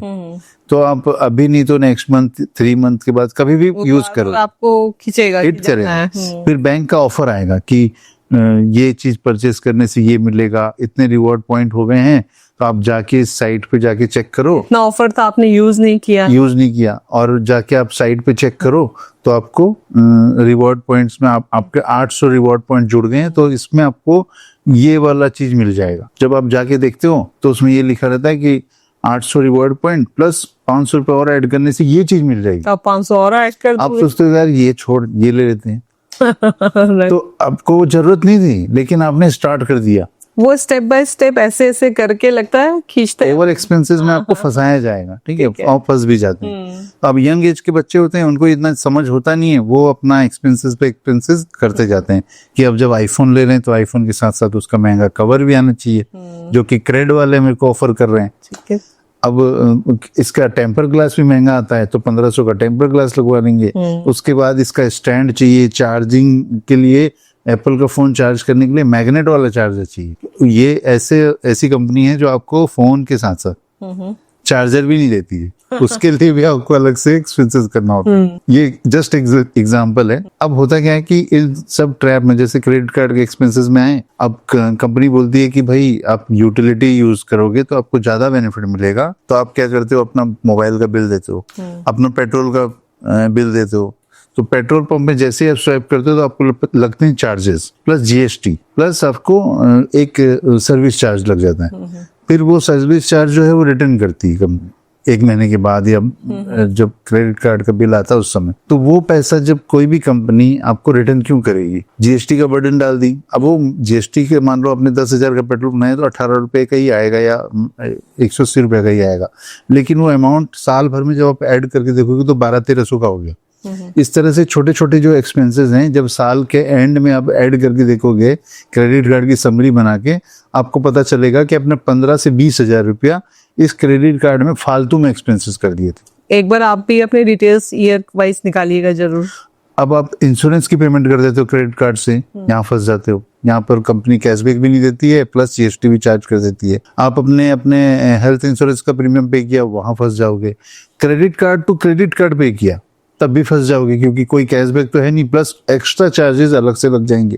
A: तो आप अभी नहीं तो नेक्स्ट मंथ 3 मंथ के बाद कभी भी यूज करो,
B: आपको खींचेगा,
A: हिट करेगा। फिर बैंक का ऑफर आएगा कि ये चीज परचेस करने से ये मिलेगा, इतने रिवॉर्ड पॉइंट हो गए हैं, तो आप जाके इस साइट पे जाके चेक करो।
B: इतना ऑफर था आपने यूज नहीं किया
A: और जाके आप साइट पे चेक करो तो आपको रिवॉर्ड पॉइंट्स में आपके 800 रिवॉर्ड पॉइंट जुड़ गए हैं, तो इसमें आपको ये वाला चीज मिल जाएगा। जब आप जाके देखते हो तो उसमें ये लिखा रहता है कि 800 रिवॉर्ड पॉइंट प्लस 500 रुपए और ऐड करने से ये चीज मिल जाएगी।
B: आप 500 और ऐड कर
A: आप सोचते हो यार ये छोड़, ये ले लेते हैं। तो आपको जरूरत नहीं थी, लेकिन आपने स्टार्ट कर दिया।
B: वो स्टेप बाय स्टेप ऐसे ऐसे करके लगता है खींचते,
A: ओवर एक्सपेंसेस में आपको फंसाया जाएगा, ठीक है। और फंस भी जाते हैं। अब यंग एज के बच्चे होते हैं, उनको इतना समझ होता नहीं है, वो अपना एक्सपेंसेस पे एक्सपेंसेस करते जाते हैं कि अब जब आईफोन ले रहे हैं तो आईफोन के साथ साथ उसका महंगा कवर भी आना चाहिए, जो कि क्रेड वाले मेरे को ऑफर कर रहे हैं, ठीक है। अब इसका टेम्पर ग्लास भी महंगा आता है, तो 1500 का टेम्पर ग्लास लगवा लेंगे। उसके बाद इसका स्टैंड चाहिए, चार्जिंग के लिए एप्पल का फोन चार्ज करने के लिए मैग्नेट वाला चार्जर चाहिए। ये ऐसी कंपनी है जो आपको फोन के साथ साथ चार्जर भी नहीं देती है, उसके लिए भी आपको अलग से एक्सपेंसेस करना होता है। ये जस्ट एग्जांपल है। अब होता क्या है कि इन सब ट्रैप में, जैसे क्रेडिट कार्ड के एक्सपेंसेस में आए, अब कंपनी बोलती है कि भाई आप यूटिलिटी यूज करोगे तो आपको ज्यादा बेनिफिट मिलेगा। तो आप क्या करते हो, अपना मोबाइल का बिल देते हो, अपना पेट्रोल का बिल देते हो। तो पेट्रोल पंप में जैसे आप स्वाइप करते हो तो आपको लगते हैं चार्जेस प्लस जीएसटी प्लस आपको एक सर्विस चार्ज लग जाता है। फिर वो सर्विस चार्ज जो है वो रिटर्न करती है कंपनी 1 महीने के बाद, या जब क्रेडिट कार्ड का बिल आता है उस समय। तो वो पैसा जब कोई भी कंपनी आपको रिटर्न क्यों करेगी, जीएसटी का बर्डन डाल दी। अब वो जीएसटी के मान लो आपने 10,000 का पेट्रोल बनाया तो 18 रुपए का ही आएगा या 180 रुपए का ही आएगा, लेकिन वो अमाउंट साल भर में जब आप ऐड करके देखोगे तो 1200-1300 का हो गया। इस तरह से छोटे छोटे जो एक्सपेंसेस हैं, जब साल के एंड में आप ऐड करके देखोगे क्रेडिट कार्ड की समरी बना के, आपको पता चलेगा कि आपने 15 से 20,000 रुपया इस क्रेडिट कार्ड में फालतू में एक्सपेंसेस कर दिए थे।
B: एक बार आप भी अपने डिटेल्स ईयर वाइज निकालिएगा जरूर।
A: अब आप इंश्योरेंस की पेमेंट कर देते हो क्रेडिट कार्ड से, यहाँ फंस जाते हो। यहाँ पर कंपनी कैशबैक भी नहीं देती है, प्लस जीएसटी भी चार्ज कर देती है। आप अपने हेल्थ इंश्योरेंस का प्रीमियम पे किया, वहां फंस जाओगे। Credit card to credit card pay किया, तब भी फंस जाओगे, क्योंकि कोई कैशबैक तो है नहीं, प्लस एक्स्ट्रा चार्जेस अलग से लग जाएंगे।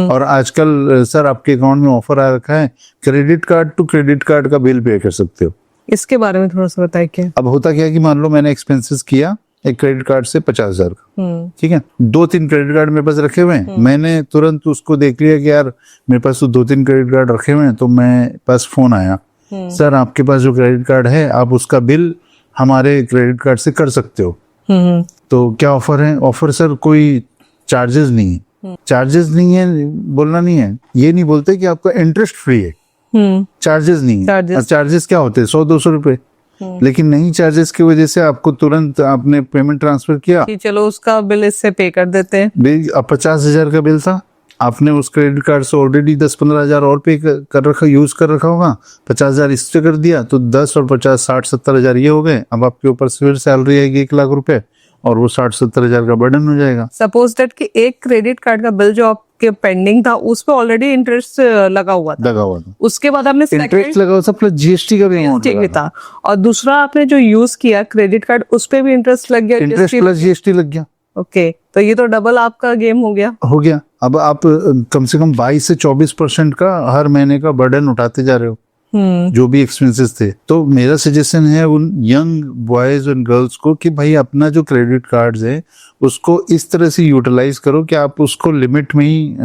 A: और आजकल सर आपके अकाउंट में ऑफर आ रखा है, credit card to credit card का बिल पे कर सकते हो।
B: इसके बारे में थोड़ा सा बताइए। क्या
A: अब होता क्या है कि मान लो मैंने एक्सपेंसेस किया एक क्रेडिट कार्ड से 50,000 का, ठीक है। 2-3 क्रेडिट कार्ड मेरे पास रखे हुए हैं, मैंने तुरंत उसको देख लिया कि यार मेरे पास तो 2-3 क्रेडिट कार्ड रखे हुए हैं, तो मैं पास फोन आया, सर आपके पास जो क्रेडिट कार्ड है आप उसका बिल हमारे क्रेडिट कार्ड से कर सकते हो। तो क्या ऑफर है? ऑफर सर कोई चार्जेस नहीं है। चार्जेस नहीं है बोलना नहीं है, ये नहीं बोलते कि आपका इंटरेस्ट फ्री है, चार्जेस नहीं है। चार्जेस क्या होते हैं? 100-200 रुपए। लेकिन नहीं, चार्जेस की वजह से आपको तुरंत आपने पेमेंट ट्रांसफर किया
B: कि चलो उसका बिल इससे पे कर देते हैं।
A: 50,000 का बिल था, आपने उस क्रेडिट कार्ड से ऑलरेडी 10-15,000 और पे कर रखा, यूज कर रखा होगा, 50,000 इससे कर दिया, तो 10 और 50 60-70 हजार ये हो गए। अब आपके ऊपर से फिर सैलरी आएगी 1 लाख रुपए, और वो 60-70 हजार का बर्डन हो जाएगा।
B: सपोज दैट कि एक क्रेडिट कार्ड का बिल जो आपके पेंडिंग था उस पे ऑलरेडी इंटरेस्ट लगा हुआ था, उसके बाद आपने
A: इंटरेस्ट लगा हुआ था प्लस जीएसटी का भी अमाउंट
B: भी था, और दूसरा आपने जो यूज किया क्रेडिट कार्ड उस पे भी इंटरेस्ट लग गया,
A: इंटरेस्ट प्लस जीएसटी लग गया।
B: ओके, तो ये तो डबल आपका गेम हो गया।
A: अब आप कम से कम 22 से 24% का हर महीने का बर्डन उठाते जा रहे हो, जो भी एक्सपेंसेस थे। तो मेरा सजेशन है उन यंग बॉयज और गर्ल्स को कि भाई अपना जो क्रेडिट कार्ड्स है उसको इस तरह से यूटिलाइज करो कि आप उसको लिमिट में ही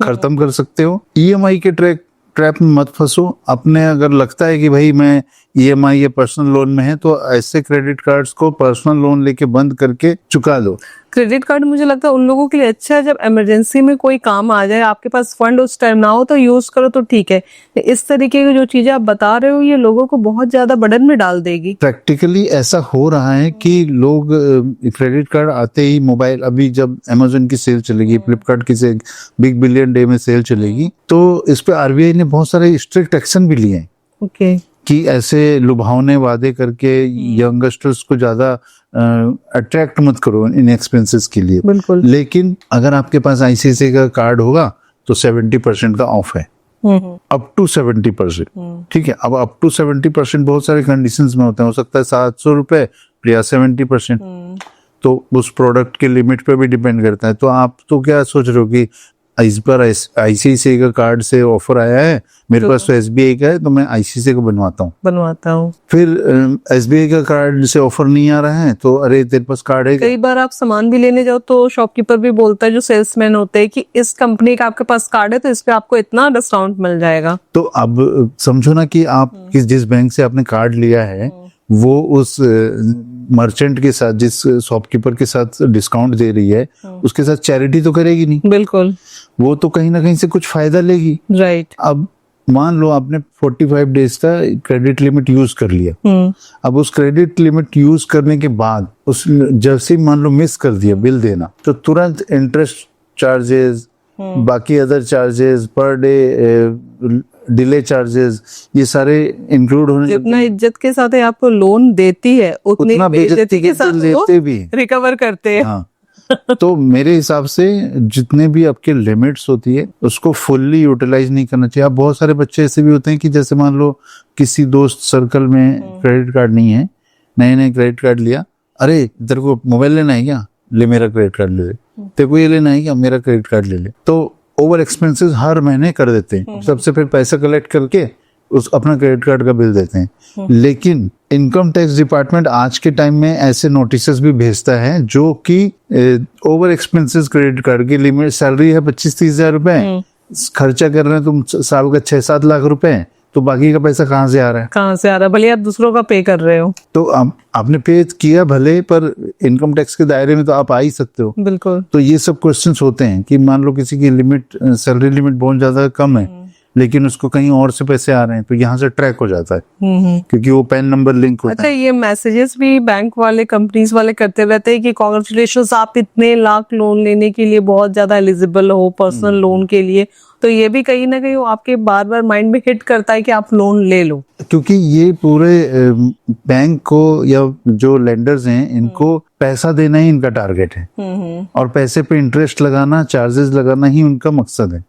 A: खत्म कर सकते हो। ईएमआई के ट्रैप में मत फंसो। अपने अगर लगता है कि भाई मैं ईएमआई या पर्सनल लोन में है तो ऐसे क्रेडिट कार्ड्स को पर्सनल लोन लेके बंद करके चुका दो।
B: क्रेडिट कार्ड मुझे लगता है उन लोगों के लिए अच्छा है जब इमरजेंसी में कोई काम आ जाए, आपके पास फंड उस टाइम ना हो तो यूज करो तो ठीक है। इस तरीके की जो चीजें आप बता रहे हो ये लोगों को बहुत ज्यादा बर्डन में डाल देगी।
A: प्रैक्टिकली ऐसा हो रहा है कि लोग क्रेडिट कार्ड आते ही मोबाइल, अभी जब अमेजोन की सेल चलेगी, फ्लिपकार्ट की सेल, बिग बिलियन डे में सेल चलेगी, तो इस पे आरबीआई ने बहुत सारे स्ट्रिक्ट एक्शन भी लिए हैं।
B: ओके,
A: कि ऐसे लुभावने वादे करके यंगस्टर्स को ज्यादा अट्रैक्ट मत करो इन एक्सपेंसेस के लिए।
B: बिल्कुल।
A: लेकिन अगर आपके पास आईसीआईसीआई का कार्ड होगा तो 70% का ऑफ है, अप टू 70%। ठीक है, अब अप टू 70% बहुत सारे कंडीशंस में होते हैं, हो सकता है 700 रुपए या 70%, तो उस प्रोडक्ट के लिमिट पे भी डिपेंड करता है। तो आप तो क्या सोच रहे हो कि इस बार आईसीआईसीआई का कार्ड से ऑफर आया है, मेरे पास तो एसबीआई का है तो मैं आईसीआईसीआई को बनवाता हूँ। फिर एसबीआई का कार्ड से ऑफर नहीं आ रहा है तो अरे तेरे पास कार्ड है।
B: कई बार आप सामान भी लेने जाओ तो शॉपकीपर भी बोलता है, जो सेल्समैन होते हैं, कि इस कंपनी का आपके पास कार्ड है तो इस पे आपको इतना डिस्काउंट मिल जाएगा।
A: तो अब समझो ना कि आप जिस बैंक से आपने कार्ड लिया है वो उस मर्चेंट के साथ, जिस शॉपकीपर के साथ डिस्काउंट दे रही है, उसके साथ चैरिटी तो करेगी नहीं।
B: बिल्कुल,
A: वो तो कहीं ना कहीं से कुछ फायदा लेगी।
B: राइट।
A: अब मान लो आपने 45 डेज का क्रेडिट लिमिट यूज कर लिया, अब उस क्रेडिट लिमिट यूज करने के बाद उस जैसे ही मान लो मिस कर दिया बिल देना, तो तुरंत इंटरेस्ट चार्जेस, बाकी other charges, per day delay charges, ये सारे इंक्लूड होने।
B: जितना इज्जत के साथ है आपको लोन देती है उतना बेइज्जती के साथ
A: लेते भी
B: रिकवर करते हैं।
A: हाँ। तो मेरे हिसाब से जितने भी आपके लिमिट्स होती है उसको फुल्ली यूटिलाइज नहीं करना चाहिए। अब बहुत सारे बच्चे ऐसे भी होते हैं कि जैसे मान लो किसी दोस्त सर्कल में क्रेडिट कार्ड नहीं है, नए क्रेडिट कार्ड लिया, अरे तेरे को मोबाइल लेना है क्या, ले मेरा क्रेडिट कार्ड ले ले, तेरे को ये लेना है क्या, मेरा क्रेडिट कार्ड ले ले। तो ओवर एक्सपेंसेस हर महीने कर देते हैं, सबसे फिर पैसा कलेक्ट करके उस अपना क्रेडिट कार्ड का बिल देते हैं। लेकिन इनकम टैक्स डिपार्टमेंट आज के टाइम में ऐसे नोटिसेस भी भेजता है जो कि ओवर एक्सपेंसेस क्रेडिट कार्ड की लिमिट, सैलरी है 25-30 हजार रुपए, खर्चा कर रहे हैं तुम साल का 6-7 लाख रुपए, तो बाकी का पैसा कहाँ से आ रहा है?
B: भले आप दूसरों का पे कर रहे हो।
A: तो आपने पे किया भले, पर इनकम टैक्स के दायरे में तो आप आ ही सकते हो।
B: बिल्कुल।
A: तो ये सब क्वेश्चंस होते हैं कि मान लो किसी की लिमिट, सैलरी लिमिट बहुत ज्यादा कम है लेकिन उसको कहीं और से पैसे आ रहे हैं, तो यहाँ से ट्रैक हो जाता है क्योंकि वो पैन नंबर लिंक होता है।
B: अच्छा, ये मैसेजेस भी बैंक वाले, कंपनीज वाले करते रहते हैं कि कांग्रेचुलेशंस, आप इतने लाख लोन लेने के लिए बहुत ज्यादा एलिजिबल हो पर्सनल लोन के लिए। तो ये भी कहीं ना कहीं आपके बार बार माइंड में हिट करता है कि आप लोन ले लो,
A: क्योंकि ये पूरे बैंक को या जो लेंडर्स हैं इनको पैसा देना ही इनका टारगेट है और पैसे पे इंटरेस्ट लगाना, चार्जेस लगाना ही उनका मकसद है।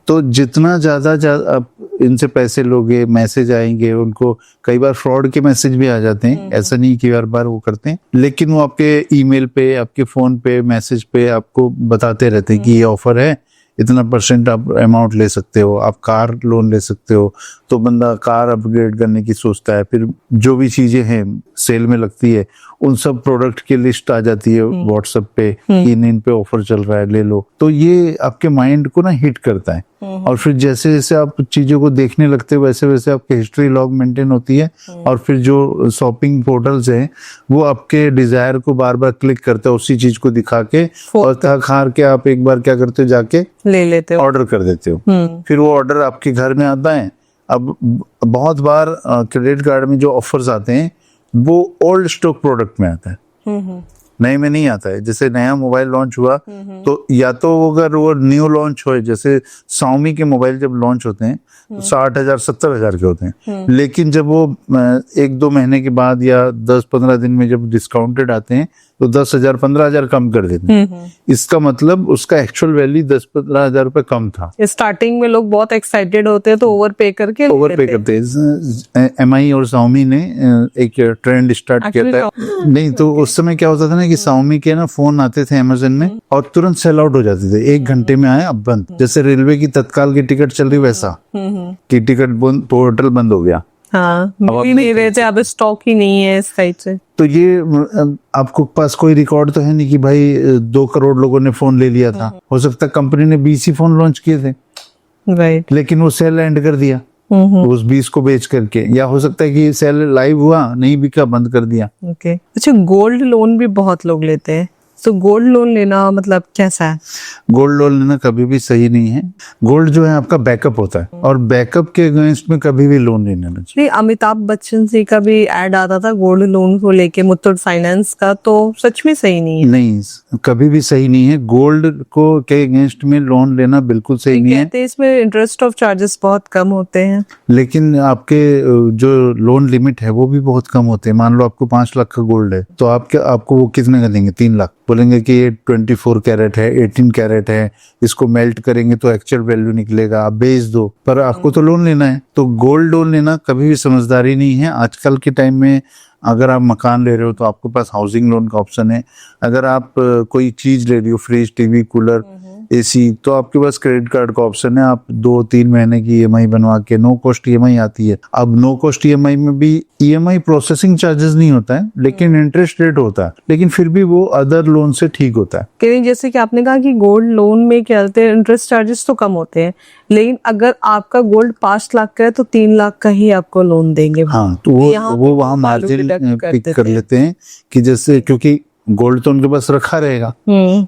A: तो जितना ज्यादा आप इनसे पैसे लोगे, मैसेज आएंगे, उनको कई बार फ्रॉड के मैसेज भी आ जाते हैं, ऐसा नहीं कि हर बार वो करते हैं, लेकिन वो आपके ईमेल पे, आपके फोन पे, मैसेज पे आपको बताते रहते हैं कि ये ऑफर है, इतना % आप अमाउंट ले सकते हो, आप कार लोन ले सकते हो। तो बंदा कार अपग्रेड करने की सोचता है, फिर जो भी चीजें हैं सेल में लगती है उन सब प्रोडक्ट की लिस्ट आ जाती है व्हाट्सएप पे कि इन पे ऑफर चल रहा है, ले लो। तो ये आपके माइंड को ना हिट करता है और फिर जैसे जैसे आप चीजों को देखने लगते हो वैसे वैसे आपकी हिस्ट्री लॉग मेंटेन होती है और फिर जो शॉपिंग पोर्टल्स हैं वो आपके डिजायर को बार बार क्लिक करते हैं उसी चीज को दिखा के, और थक हार के आप एक बार क्या करते हो, जाके
B: ले लेते हो,
A: ऑर्डर कर देते हो। फिर वो ऑर्डर आपके घर में आता है। अब बहुत बार क्रेडिट कार्ड में जो ऑफर्स आते हैं वो ओल्ड स्टॉक प्रोडक्ट में आता है, नए में नहीं आता है। जैसे नया मोबाइल लॉन्च हुआ तो या तो अगर वो न्यू लॉन्च हो, जैसे Xiaomi के मोबाइल जब लॉन्च होते हैं तो 60,000-70,000 के होते हैं, लेकिन जब वो 1-2 महीने के बाद या 10-15 दिन में जब डिस्काउंटेड आते हैं तो 10,000 15,000 कम कर देते हैं। इसका मतलब उसका एक्चुअल वैल्यू 10-15,000 रुपए कम था।
B: स्टार्टिंग में लोग बहुत एक्साइटेड होते हैं तो ओवर पे करके
A: ओवर पे करते हैं। MI और Xiaomi ने एक ट्रेंड स्टार्ट किया था। नहीं तो उस समय क्या होता था ना कि Xiaomi के ना फोन आते थे अमेजन में और तुरंत सेल आउट हो जाते थे, 1 घंटे में आए अब बंद। जैसे रेलवे की तत्काल की टिकट चल रही वैसा कि टिकट पोर्टल बंद हो गया।
B: हाँ, मिल ही नहीं रहे थे, अब स्टॉक ही नहीं है इस साइड से।
A: तो ये आपको पास कोई रिकॉर्ड तो है नहीं कि भाई 2 करोड़ लोगों ने फोन ले लिया था। हो सकता है कंपनी ने 20 ही फोन लॉन्च किए थे,
B: राइट,
A: लेकिन वो सेल एंड कर दिया उस 20 को बेच करके, या हो सकता है कि सेल लाइव हुआ नहीं बिका, बंद कर दिया।
B: ओके। अच्छा, गोल्ड लोन भी बहुत लोग लेते हैं, तो गोल्ड लोन लेना मतलब कैसा है?
A: गोल्ड लोन लेना कभी भी सही नहीं है। गोल्ड जो है आपका बैकअप होता है और बैकअप के अगेंस्ट में कभी भी लोन नहीं लेना चाहिए।
B: अमिताभ बच्चन जी का भी एड आता था गोल्ड लोन को लेके, मुथूट फाइनेंस का, तो सच में सही नहीं है?
A: नहीं, कभी भी सही नहीं है। गोल्ड को के अगेंस्ट में लोन लेना बिल्कुल सही नहीं है।
B: कहते हैं इसमें इंटरेस्ट ऑफ चार्जेस बहुत कम होते हैं,
A: लेकिन आपके जो लोन लिमिट है वो भी बहुत कम होते हैं। मान लो आपको 5 लाख का गोल्ड है तो आपको वो कितने का देंगे? 3 लाख। बोलेंगे कि ये 24 कैरेट है, 18 कैरेट है, इसको मेल्ट करेंगे तो एक्चुअल वैल्यू निकलेगा, आप बेच दो, पर आपको तो लोन लेना है। तो गोल्ड लोन लेना कभी भी समझदारी नहीं है। आजकल के टाइम में अगर आप मकान ले रहे हो तो आपके पास हाउसिंग लोन का ऑप्शन है। अगर आप कोई चीज ले रही हो, फ्रिज, टीवी, कूलर, AC, तो आपके पास क्रेडिट कार्ड का ऑप्शन है। आप 2-3 महीने की EMI बनवा के, नो कॉस्ट EMI आती है। अब नो कॉस्ट EMI में भी EMI प्रोसेसिंग चार्जेस नहीं होता है, लेकिन इंटरेस्ट रेट होता है, लेकिन फिर भी वो अदर लोन से ठीक होता है।
B: कि जैसे कि आपने कहा कि गोल्ड लोन में क्या होते हैं, इंटरेस्ट चार्जेस तो कम होते हैं, लेकिन अगर आपका गोल्ड 5 लाख का है तो 3 लाख का ही आपको लोन देंगे।
A: हाँ, तो वो वहाँ मार्जिन पिक कर लेते हैं कि जैसे, क्योंकि गोल्ड तो उनके पास रखा रहेगा,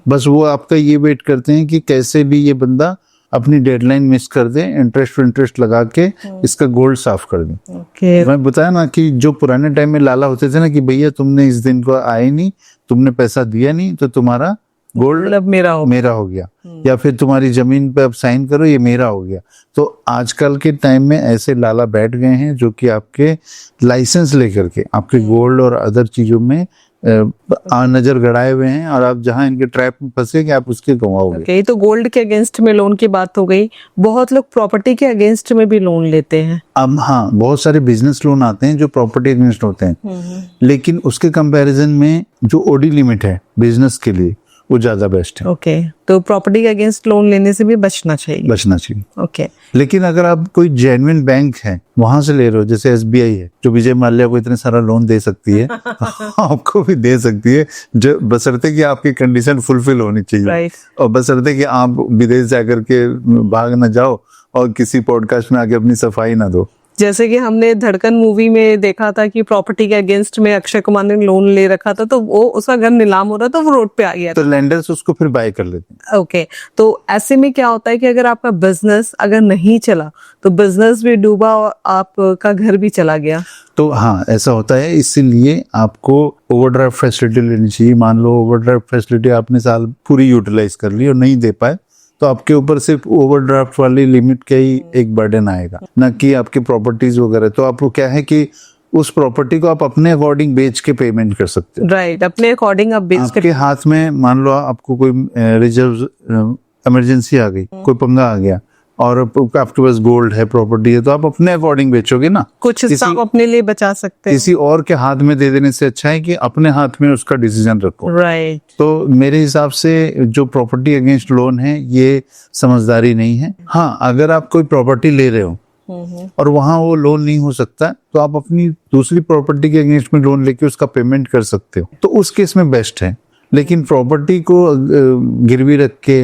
A: बस वो आपका ये वेट करते हैं कि कैसे भी ये बंदा अपनी डेडलाइन मिस कर दे, इंटरेस्ट लगा के इसका गोल्ड साफ कर दे।
B: Okay.
A: मैं बताया ना कि जो पुराने टाइम में लाला होते थे ना कि भैया तुमने इस दिन को आए नहीं, तुमने पैसा दिया नहीं, तो तुम्हारा गोल्ड मेरा हो गया, या फिर तुम्हारी जमीन पे अब साइन करो, ये मेरा हो गया। तो आजकल के टाइम में ऐसे लाला बैठ गए हैं जो कि आपके लाइसेंस लेकर के आपके गोल्ड और अदर चीजों में नजर गड़ाए हुए हैं, और आप जहां इनके ट्रैप में फंसेंगे आप उसके गंवाओगे।
B: Okay, तो गोल्ड के अगेंस्ट में लोन की बात हो गई। बहुत लोग प्रॉपर्टी के अगेंस्ट में भी लोन लेते हैं।
A: अब हाँ, बहुत सारे बिजनेस लोन आते हैं जो प्रॉपर्टी अगेंस्ट होते हैं, लेकिन उसके कंपैरिजन में जो OD लिमिट है बिजनेस के लिए वो ज्यादा बेस्ट है।
B: ओके, तो प्रॉपर्टी के अगेंस्ट लोन लेने से भी बचना चाहिए। ओके।
A: लेकिन अगर आप कोई जेन्युइन बैंक है वहां से ले रहे हो, जैसे SBI है जो विजय माल्या को इतने सारा लोन दे सकती है, आपको भी दे सकती है, जो बशर्ते कि आपकी कंडीशन फुलफिल होनी चाहिए।
B: Right.
A: और बशर्ते कि आप विदेश जाकर के भाग ना जाओ और किसी पॉडकास्ट में आके अपनी सफाई ना दो।
B: जैसे कि हमने धड़कन मूवी में देखा था कि प्रॉपर्टी के अगेंस्ट में अक्षय कुमार ने लोन ले रखा था, तो वो उसका घर नीलाम हो रहा था, वो रोड पे आ गया
A: तो लेंडर्स उसको फिर बाय कर लेते हैं।
B: ओके, तो ऐसे में क्या होता है कि अगर आपका बिजनेस अगर नहीं चला तो बिजनेस भी डूबा और आपका घर भी चला गया।
A: तो हाँ, ऐसा होता है। इसीलिए आपको ओवरड्राफ्ट फैसिलिटी लेनी चाहिए। मान लो ओवरड्राफ्ट फैसिलिटी आपने साल पूरी यूटिलाइज कर ली और नहीं दे पाए, तो आपके ऊपर सिर्फ ओवरड्राफ्ट वाली लिमिट का ही एक बर्डन आएगा, ना कि आपकी प्रॉपर्टीज वगैरह। तो आपको क्या है कि उस प्रॉपर्टी को आप अपने अकॉर्डिंग बेच के पेमेंट कर सकते हो।
B: राइट, अपने अकॉर्डिंग आप बेच
A: आपके हाथ में मान लो आपको कोई रिजर्व इमरजेंसी आ गई, कोई पंगा आ गया और आपके पास गोल्ड है, प्रॉपर्टी है, तो आप अपने अकॉर्डिंग बेचोगे ना।
B: कुछ हिस्सा आप अपने लिए बचा सकते हैं।
A: किसी और के हाथ में दे देने से अच्छा है कि अपने हाथ में उसका डिसीजन रखो।
B: राइट।
A: तो मेरे हिसाब से जो प्रॉपर्टी अगेंस्ट लोन है ये समझदारी नहीं है। हाँ, अगर आप कोई प्रॉपर्टी ले रहे हो और वहां वो लोन नहीं हो सकता, तो आप अपनी दूसरी प्रॉपर्टी के अगेंस्ट में लोन लेके उसका पेमेंट कर सकते हो, तो उस केस में बेस्ट है। लेकिन प्रॉपर्टी को गिरवी रख के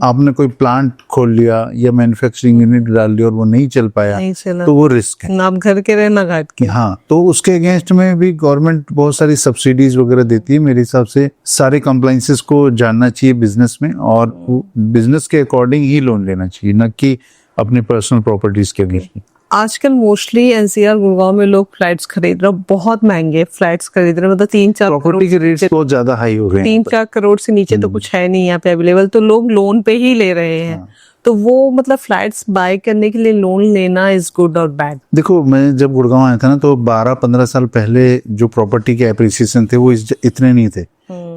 A: आपने कोई प्लांट खोल लिया या मैन्युफैक्चरिंग यूनिट डाल लिया और वो नहीं चल पाया, तो वो रिस्क है।
B: ना आप घर के रहे ना घाट के।
A: हाँ, तो उसके अगेंस्ट में भी गवर्नमेंट बहुत सारी सब्सिडीज वगैरह देती है। मेरे हिसाब से सारे कंप्लाइंसेस को जानना चाहिए बिजनेस में, और बिजनेस के अकॉर्डिंग ही लोन लेना चाहिए, न कि अपने पर्सनल प्रॉपर्टीज के अगेंस्ट में।
B: आजकल मोस्टली NCR गुड़गांव में लोग फ्लैट्स खरीद रहे हैं, बहुत महंगे फ्लैट्स खरीद रहे हैं, मतलब 3-4
A: प्रॉपर्टी के रेट्स बहुत ज्यादा हाई हो गए हैं।
B: 3-4 करोड़ से नीचे तो कुछ है नहीं यहाँ पे अवेलेबल, तो लोग लोन पे ही ले रहे हैं। तो वो मतलब फ्लैट्स बाय करने के लिए लोन लेना इज गुड और बैड?
A: देखो, मैं जब गुड़गांव आया था ना, तो 12-15 साल पहले जो प्रॉपर्टी के एप्रिसिएशन थे वो इतने नहीं थे।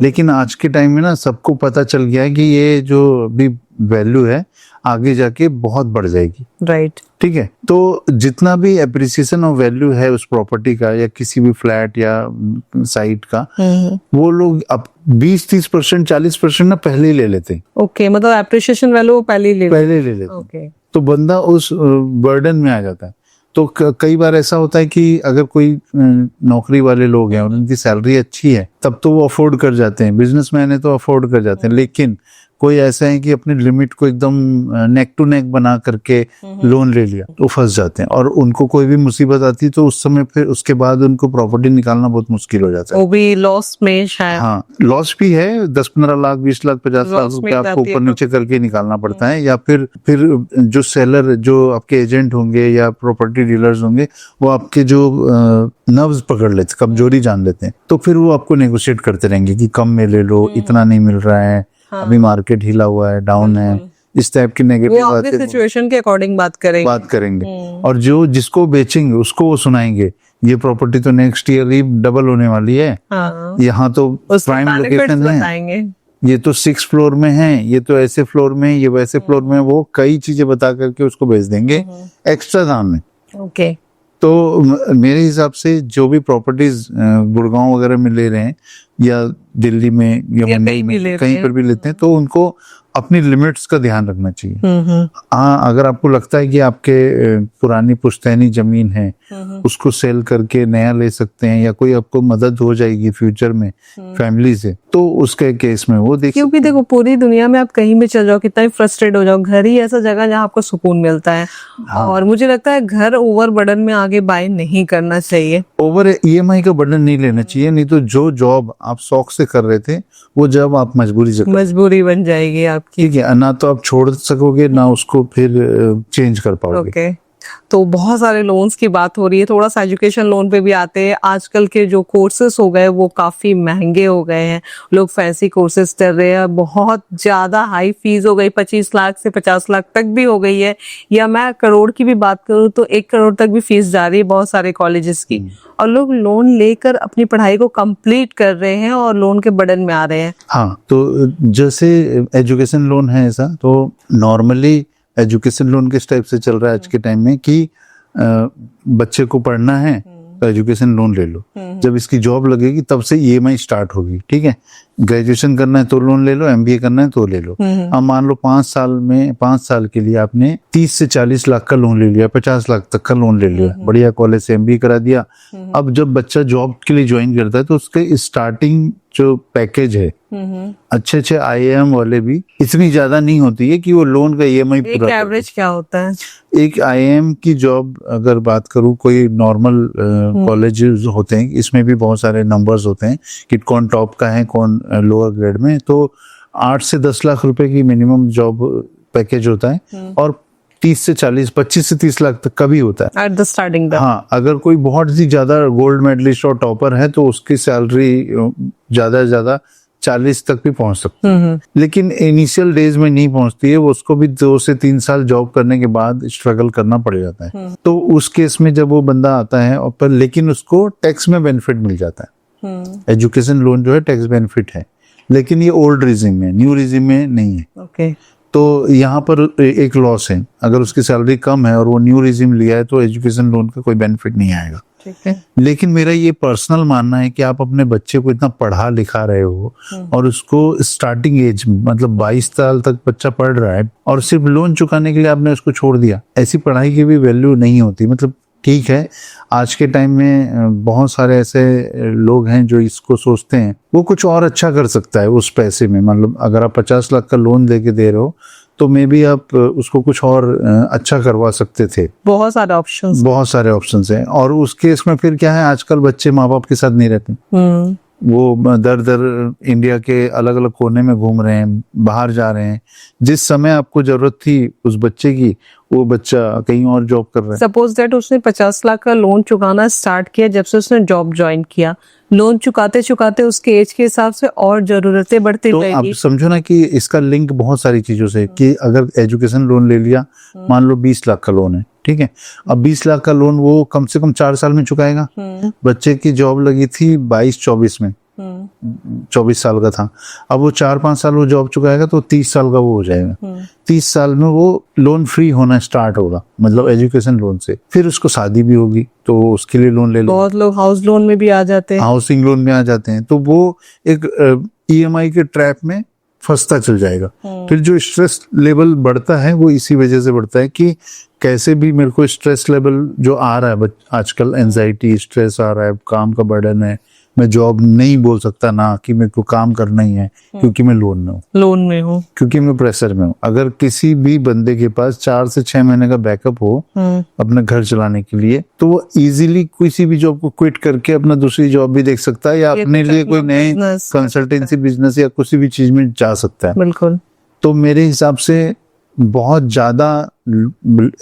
A: लेकिन आज के टाइम में ना सबको पता चल गया है कि ये जो भी वैल्यू है आगे जाके बहुत बढ़ जाएगी।
B: राइट।
A: ठीक है, तो जितना भी एप्रिसिएशन ऑफ वैल्यू है उस प्रॉपर्टी का या किसी भी फ्लैट या साइट का, वो लोग अब 20-30%, 40% ना पहले ही ले लेते हैं।
B: ओके, मतलब एप्रिसिएशन वैल्यू पहले ही ले
A: पहले ही ले लेते हैं।
B: ओके।
A: तो बंदा उस बर्डन में आ जाता है। तो कई बार ऐसा होता है कि अगर कोई नौकरी वाले लोग हैं और उनकी सैलरी अच्छी है तब तो वो अफोर्ड कर जाते हैं, बिजनेसमैन है तो अफोर्ड कर जाते हैं। लेकिन कोई ऐसा है कि अपनी लिमिट को एकदम नेक टू नेक बना करके लोन ले लिया तो फंस जाते हैं, और उनको कोई भी मुसीबत आती है तो उस समय फिर उसके बाद उनको प्रॉपर्टी निकालना बहुत मुश्किल हो जाता है।
B: वो भी लॉस में शायद।
A: हाँ, लॉस भी है। 10-15 लाख, 20 लाख, 50 लाख रुपए आपको ऊपर नीचे करके निकालना पड़ता है। या फिर जो सेलर, जो आपके एजेंट होंगे या प्रॉपर्टी डीलर्स होंगे, वो आपके जो नर्व्स पकड़ लेते, कमजोरी जान लेते हैं, तो फिर वो आपको नेगोशिएट करते रहेंगे कि कम में ले लो, इतना नहीं मिल रहा है, अभी मार्केट हिला हुआ है, डाउन है, इस टाइप की नेगेटिव बातें
B: सिचुएशन के अकॉर्डिंग बात करेंगे।
A: और जो जिसको बेचेंगे उसको वो सुनाएंगे ये प्रॉपर्टी तो नेक्स्ट ईयर ही डबल होने वाली है।
B: हाँ।
A: यहाँ तो प्राइम लोकेशन है, ये तो 6th फ्लोर में है, ये तो ऐसे फ्लोर में, ये वैसे फ्लोर में, वो कई चीजें बता करके उसको बेच देंगे एक्स्ट्रा दाम में।
B: ओके।
A: तो मेरे हिसाब से जो भी प्रॉपर्टीज गुड़गांव वगैरह में ले रहे हैं या दिल्ली में या मुंबई में कहीं पर भी लेते हैं, तो उनको अपनी लिमिट्स का ध्यान रखना चाहिए। हाँ, अगर आपको लगता है कि आपके पुरानी पुश्तैनी जमीन है, उसको सेल करके नया ले सकते हैं या कोई आपको मदद हो जाएगी फ्यूचर में फैमिली से, तो उसके केस में वो देखिए।
B: क्योंकि देखो पूरी दुनिया में आप कहीं भी चल जाओ, कितना भी फ्रस्ट्रेट हो जाओ, घर ही ऐसा जगह जहाँ आपको सुकून मिलता है। हाँ। और मुझे लगता है घर ओवर बर्डन में आगे बाय नहीं करना चाहिए,
A: ओवर EMI का बर्डन नहीं लेना चाहिए। नहीं तो जो जॉब आप शौक से कर रहे थे वो जॉब आप मजबूरी
B: बन जाएगी आपकी।
A: ठीक है, ना तो आप छोड़ सकोगे ना उसको फिर चेंज कर पाओगे।
B: ओके। तो बहुत सारे लोन्स की बात हो रही है, थोड़ा सा एजुकेशन लोन पे भी आते हैं। आजकल के जो कोर्सेस हो गए वो काफी महंगे हो गए हैं, लोग फैंसी कोर्सेज कर रहे हैं, बहुत ज्यादा हाई फीस हो गई, 25 लाख से 50 लाख तक भी हो गई है। या मैं करोड़ की भी बात करूं तो 1 करोड़ तक भी फीस जा रही है बहुत सारे कॉलेजेस की, और लोग लोन लेकर अपनी पढ़ाई को कंप्लीट कर रहे हैं और लोन के बर्डन में आ रहे हैं।
A: हाँ, तो जैसे एजुकेशन लोन है ऐसा, तो नॉर्मली एजुकेशन लोन किस टाइप से चल रहा है आज के टाइम में कि बच्चे को पढ़ना है तो एजुकेशन लोन ले लो, जब इसकी जॉब लगेगी तब से EMI स्टार्ट होगी। ठीक है, ग्रेजुएशन करना है तो लोन ले लो, MBA करना है तो ले लो। अब मान लो 5 साल के लिए आपने 30 से 40 लाख का लोन ले लिया, 50 लाख तक का लोन ले लिया, बढ़िया कॉलेज से MBA करा दिया। अब जब बच्चा जॉब के लिए ज्वाइन करता है तो उसके स्टार्टिंग जो पैकेज है, अच्छे IIM वाले भी इतनी ज्यादा नहीं होती है कि वो लोन का EMI पूरा।
B: एक एवरेज क्या होता है? एक
A: IIM की जॉब अगर बात करूं, कोई नॉर्मल कॉलेजेस होते हैं, इसमें भी बहुत सारे नंबर्स होते हैं कि कौन टॉप का है कौन लोअर ग्रेड में, तो 8 से 10 लाख रुपए की मिनिमम जॉब पैकेज होता है, और 30 से 40, 25 से 30 लाख तक का भी होता है
B: एट द स्टार्टिंग।
A: हाँ, अगर कोई बहुत ही ज्यादा गोल्ड मेडलिस्ट और टॉपर है तो उसकी सैलरी ज्यादा से ज्यादा 40 तक भी पहुंच सकती है, लेकिन इनिशियल डेज में नहीं पहुंचती है, वो उसको भी 2 से 3 साल जॉब करने के बाद स्ट्रगल करना पड़ जाता है। तो उस केस में जब वो बंदा आता है और पर लेकिन उसको टैक्स में बेनिफिट मिल जाता है। एजुकेशन लोन जो है टैक्स बेनिफिट है, लेकिन ये ओल्ड रिजिम में, न्यू रिजिम में नहीं है।
B: ओके।
A: तो यहाँ पर एक लॉस है, अगर उसकी सैलरी कम है और वो न्यू रिजिम लिया है तो एजुकेशन लोन का कोई बेनिफिट नहीं आएगा।
B: ठीक है।
A: लेकिन मेरा ये पर्सनल मानना है कि आप अपने बच्चे को इतना पढ़ा लिखा रहे हो और उसको स्टार्टिंग एज मतलब 22 साल तक बच्चा पढ़ रहा है और सिर्फ लोन चुकाने के लिए आपने उसको छोड़ दिया, ऐसी पढ़ाई की भी वैल्यू नहीं होती। मतलब ठीक है, आज के टाइम में बहुत सारे ऐसे लोग हैं जो इसको सोचते हैं वो कुछ और अच्छा कर सकता है उस पैसे में। मतलब अगर आप 50 लाख का लोन दे रहे हो तो मे बी आप उसको कुछ और अच्छा करवा सकते थे।
B: बहुत सारे ऑप्शंस
A: हैं। और उस केस में फिर क्या है, आजकल बच्चे माँ बाप के साथ नहीं रहते, वो दर इंडिया के अलग अलग कोने में घूम रहे हैं, बाहर जा रहे हैं। जिस समय आपको जरूरत थी उस बच्चे की, वो बच्चा कहीं और जॉब कर रहा है।
B: सपोज दैट उसने 50 लाख का लोन चुकाना स्टार्ट किया जब से उसने जॉब ज्वाइन किया, लोन चुकाते चुकाते उसके एज के हिसाब से और जरूरतें बढ़ती
A: तो आप समझो ना कि इसका लिंक बहुत सारी चीजों से कि अगर एजुकेशन लोन ले लिया, मान लो 20 लाख का लोन है, ठीक है, अब 20 लाख का लोन वो कम से कम 4 साल में चुकाएगा। बच्चे की जॉब लगी थी 22-24 में, 24 साल का था, अब वो 4-5 साल वो जॉब चुकाएगा तो 30 साल का वो हो जाएगा। 30 साल में वो लोन फ्री होना स्टार्ट होगा, मतलब एजुकेशन लोन से। फिर उसको शादी भी होगी तो उसके लिए लोन ले लो।
B: बहुत लोग हाउस लोन में भी आ जाते हैं,
A: हाउसिंग लोन में आ जाते हैं, तो वो एक ईएमआई के ट्रैप में फंसता चल जाएगा। फिर जो स्ट्रेस लेवल बढ़ता है वो इसी वजह से बढ़ता है कि कैसे भी मेरे को स्ट्रेस लेवल जो आ रहा है आजकल, एंजाइटी स्ट्रेस आ रहा है, काम का बर्डन है, मैं जॉब नहीं बोल सकता ना कि मेरे को काम करना ही है क्योंकि मैं लोन में हूँ, क्योंकि मैं प्रेशर में हूँ। अगर किसी भी बंदे के पास 4 से 6 महीने का बैकअप हो अपना घर चलाने के लिए, तो वो इजीली किसी भी जॉब को क्विट करके अपना दूसरी जॉब भी देख सकता है या अपने लिए कोई नए कंसल्टेंसी बिजनेस या किसी भी चीज में जा सकता है।
B: बिल्कुल।
A: तो मेरे हिसाब से बहुत ज्यादा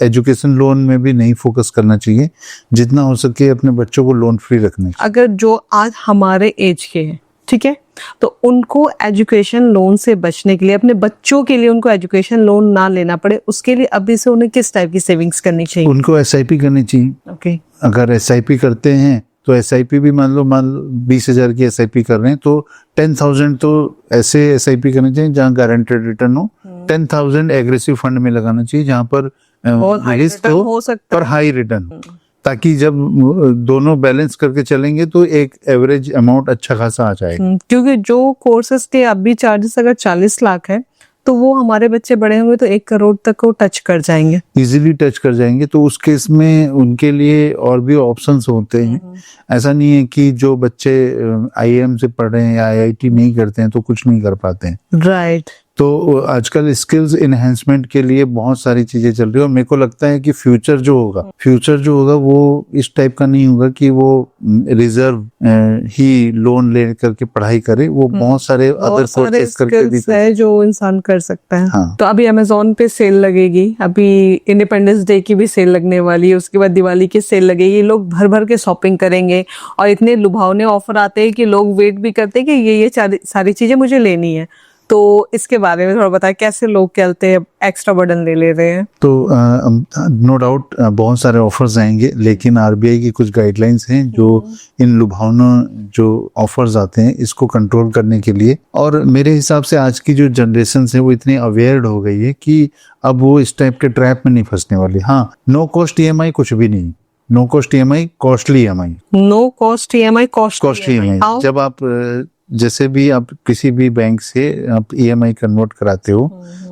A: एजुकेशन लोन में भी नहीं फोकस करना चाहिए, जितना हो सके अपने बच्चों को लोन फ्री रखना चाहिए।
B: अगर जो आज हमारे एज के हैं, ठीक है, तो उनको एजुकेशन लोन से बचने के लिए, अपने बच्चों के लिए उनको एजुकेशन लोन ना लेना पड़े, उसके लिए अभी से उन्हें किस टाइप की सेविंग्स करनी चाहिए?
A: उनको एसआईपी करनी चाहिए।
B: ओके।
A: अगर एसआईपी करते हैं तो एसआईपी भी मान लो 20,000 की एसआईपी कर रहे हैं तो 10,000 तो ऐसे एसआईपी करनी चाहिए जहाँ गारंटेड रिटर्न हो। 10,000 एग्रेसिव फंड में लगाना चाहिए जहाँ पर रिस्क हो सकता पर हाई रिटर्न, ताकि जब दोनों बैलेंस करके चलेंगे तो एक एवरेज अमाउंट अच्छा खासा आ जाएगा।
B: क्योंकि जो कोर्सेज के अभी चार्जेस अगर 40 लाख है तो वो हमारे बच्चे बड़े होंगे तो 1 करोड़ तक को टच कर जाएंगे,
A: इजीली टच कर जाएंगे। तो उस केस में उनके लिए और भी ऑप्शंस होते हैं। ऐसा नहीं है कि जो बच्चे आईआईएम से पढ़ रहे हैं या आईआईटी नहीं करते हैं तो कुछ नहीं कर पाते हैं।
B: राइट।
A: तो आजकल स्किल्स इनहेंसमेंट के लिए बहुत सारी चीजें चल रही है और मेरे को लगता है कि फ्यूचर जो होगा वो इस टाइप का नहीं होगा कि वो रिजर्व ही लोन ले करके पढ़ाई करे। वो बहुत सारे अदर कोर्सेज करके भी
B: है जो इंसान कर सकता है।
A: हाँ।
B: तो अभी अमेज़न पे सेल लगेगी, अभी इंडिपेंडेंस डे की भी सेल लगने वाली है, उसके बाद दिवाली की सेल लगेगी, लोग भर भर के शॉपिंग करेंगे और इतने लुभावने ऑफर आते हैं कि लोग वेट भी करते हैं कि ये सारी चीजें मुझे लेनी है। तो इसके बारे में थोड़ा बताएं, कैसे लोग कहते हैं एक्स्ट्रा बर्डन ले रहे हैं?
A: तो नो डाउट बहुत सारे ऑफर्स आएंगे, लेकिन आरबीआई की कुछ गाइडलाइंस हैं जो इन लुभावना जो ऑफर्स आते हैं इसको कंट्रोल करने के लिए। और मेरे हिसाब से आज की जो जनरेशन है वो इतनी अवेयर हो गई है कि अब वो इस टाइप के ट्रैप में नहीं फंसने वाली। हाँ, नो कॉस्ट ईएमआई कुछ भी नहीं, no cost EMI costly EMI,
B: no cost EMI costly EMI.
A: जब आप जैसे भी आप किसी भी बैंक से आप ईएमआई कन्वर्ट कराते हो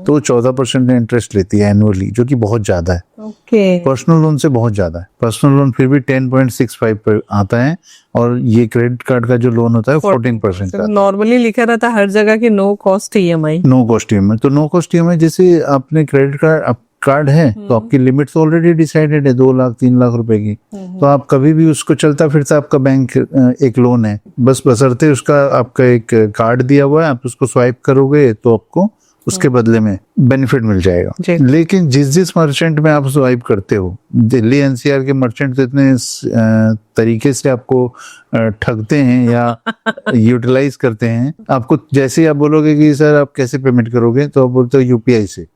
A: तो 14% इंटरेस्ट लेती है एनुअली, जो कि बहुत ज्यादा है।
B: ओके।
A: पर्सनल लोन से बहुत ज्यादा है। पर्सनल लोन फिर भी 10.65 पर आता है और ये क्रेडिट कार्ड का जो लोन होता है 14% का।
B: नॉर्मली लिखा रहता है हर जगह की no cost EMI.
A: No cost EMI, तो नो कॉस्ट ईएमआई जैसे आपने क्रेडिट कार्ड है तो आपकी लिमिट तो ऑलरेडी डिसाइडेड है 2 लाख 3 लाख रुपए की, तो आप कभी भी उसको चलता फिरता आपका बैंक एक लोन है, बस बशर्ते उसका आपका एक कार्ड दिया हुआ है, आप उसको स्वाइप करोगे तो आपको उसके बदले में बेनिफिट मिल जाएगा। लेकिन जिस मर्चेंट में आप स्वाइप करते हो, दिल्ली एनसीआर के मर्चेंट तो इतने तरीके से आपको ठगते हैं या यूटिलाइज करते हैं। आपको जैसे ही आप बोलोगे कि सर आप कैसे पेमेंट करोगे तो आप बोलते हो यूपीआई से,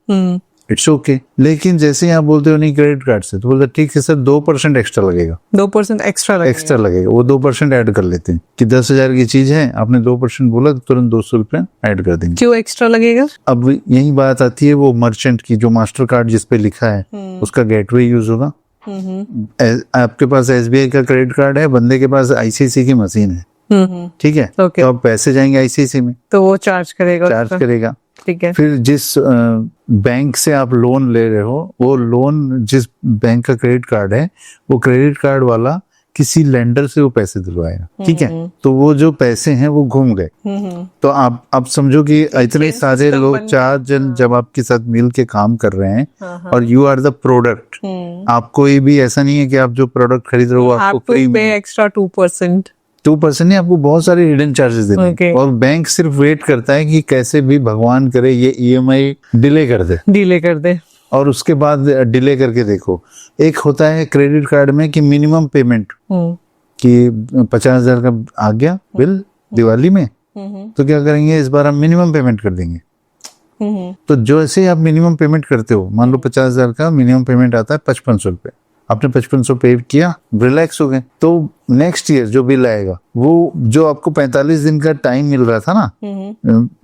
A: इट्स ओके। लेकिन जैसे ही आप बोलते हो नहीं क्रेडिट कार्ड से, तो बोलते ठीक है सर 2% एक्स्ट्रा लगेगा,
B: 2% एक्स्ट्रा लगेगा।
A: वो 2% ऐड कर लेते हैं कि 10,000 की चीज है, आपने 2% बोला तो तुरंत 200 रुपए ऐड कर देंगे।
B: क्यों एक्स्ट्रा लगेगा?
A: अब यही बात आती है वो मर्चेंट की, जो मास्टर कार्ड जिसपे लिखा है उसका गेटवे यूज होगा। आपके पास एसबीआई का क्रेडिट कार्ड है, बंदे के पास आईसीआईसी की मशीन है, ठीक है, तो अब पैसे जाएंगे आईसीआईसी में तो
B: वो चार्ज करेगा। ठीक है।
A: फिर जिस बैंक से आप लोन ले रहे हो, वो लोन जिस बैंक का क्रेडिट कार्ड है, वो क्रेडिट कार्ड वाला किसी लेंडर से वो पैसे दिलवाएगा, ठीक है, तो वो जो पैसे हैं वो घूम गए। तो आप समझो कि इतने सारे लोग 4 जन जब आपके साथ मिल के काम कर रहे हैं और यू आर द प्रोडक्ट, आप कोई भी ऐसा नहीं है कि आप जो प्रोडक्ट खरीद रहे हो आपको फ्री में
B: एक्स्ट्रा 2%
A: नहीं, आपको बहुत सारे हिडन चार्जेस देने हैं। और बैंक सिर्फ वेट करता है कि कैसे भी भगवान करे ये ईएमआई डिले कर दे और उसके बाद डिले करके देखो। एक होता है क्रेडिट कार्ड में कि मिनिमम पेमेंट कि 50,000 का आ गया बिल दिवाली में, तो क्या करेंगे इस बार हम मिनिमम पेमेंट कर देंगे। तो जैसे आप मिनिमम पेमेंट करते हो, मान लो 50,000 का मिनिमम पेमेंट आता है 5500 रुपए, आपने 5500 पे किया, रिलैक्स हो गए, तो नेक्स्ट ईयर जो बिल आएगा वो जो आपको 45 दिन का टाइम मिल रहा था ना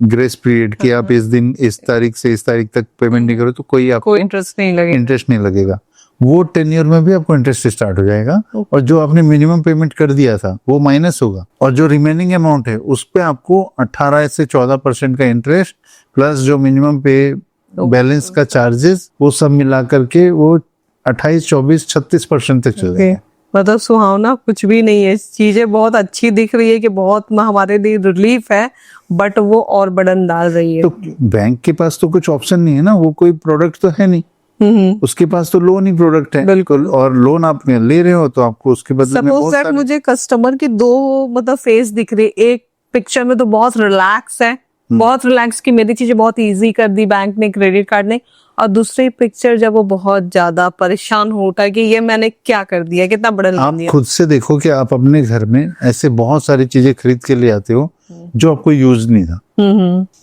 A: ग्रेस पीरियड कि आप इस दिन इस तारीख से इस तारीख तक पेमेंट नहीं करो तो कोई आपको
B: इंटरेस्ट नहीं लगेगा,
A: वो टेन्योर में भी आपको इंटरेस्ट स्टार्ट हो जाएगा। और जो आपने मिनिमम पेमेंट कर दिया था वो माइनस होगा, और जो रिमेनिंग अमाउंट है उस पे आपको 18 से 14% का इंटरेस्ट प्लस जो मिनिमम पे बैलेंस का चार्जेस वो सब मिला करके वो 28, 24, 36% तक चल जाएगा।
B: मतलब सुहावना कुछ भी नहीं है, चीजें बहुत अच्छी दिख रही है कि बहुत हमारे लिए रिलीफ है, बट वो और बर्डन डाल रही है।
A: तो बैंक के पास तो कुछ ऑप्शन नहीं है ना, वो कोई प्रोडक्ट तो है नहीं, उसके पास तो लोन ही प्रोडक्ट है।
B: बिल्कुल।
A: और लोन आप ले रहे हो तो आपको उसके बदले में
B: सपोज दैट मुझे कस्टमर की दो मतलब फेस दिख रही है, एक पिक्चर में तो बहुत रिलैक्स है, बहुत रिलैक्स की मेरी चीजें बहुत इजी कर दी बैंक ने, क्रेडिट कार्ड ने, और दूसरी पिक्चर जब वो बहुत ज्यादा परेशान होता है कि ये मैंने क्या कर दिया, कितना बड़ा
A: आप खुद से देखो कि आप अपने घर में ऐसे बहुत सारी चीजें खरीद के ले आते हो जो आपको यूज नहीं था।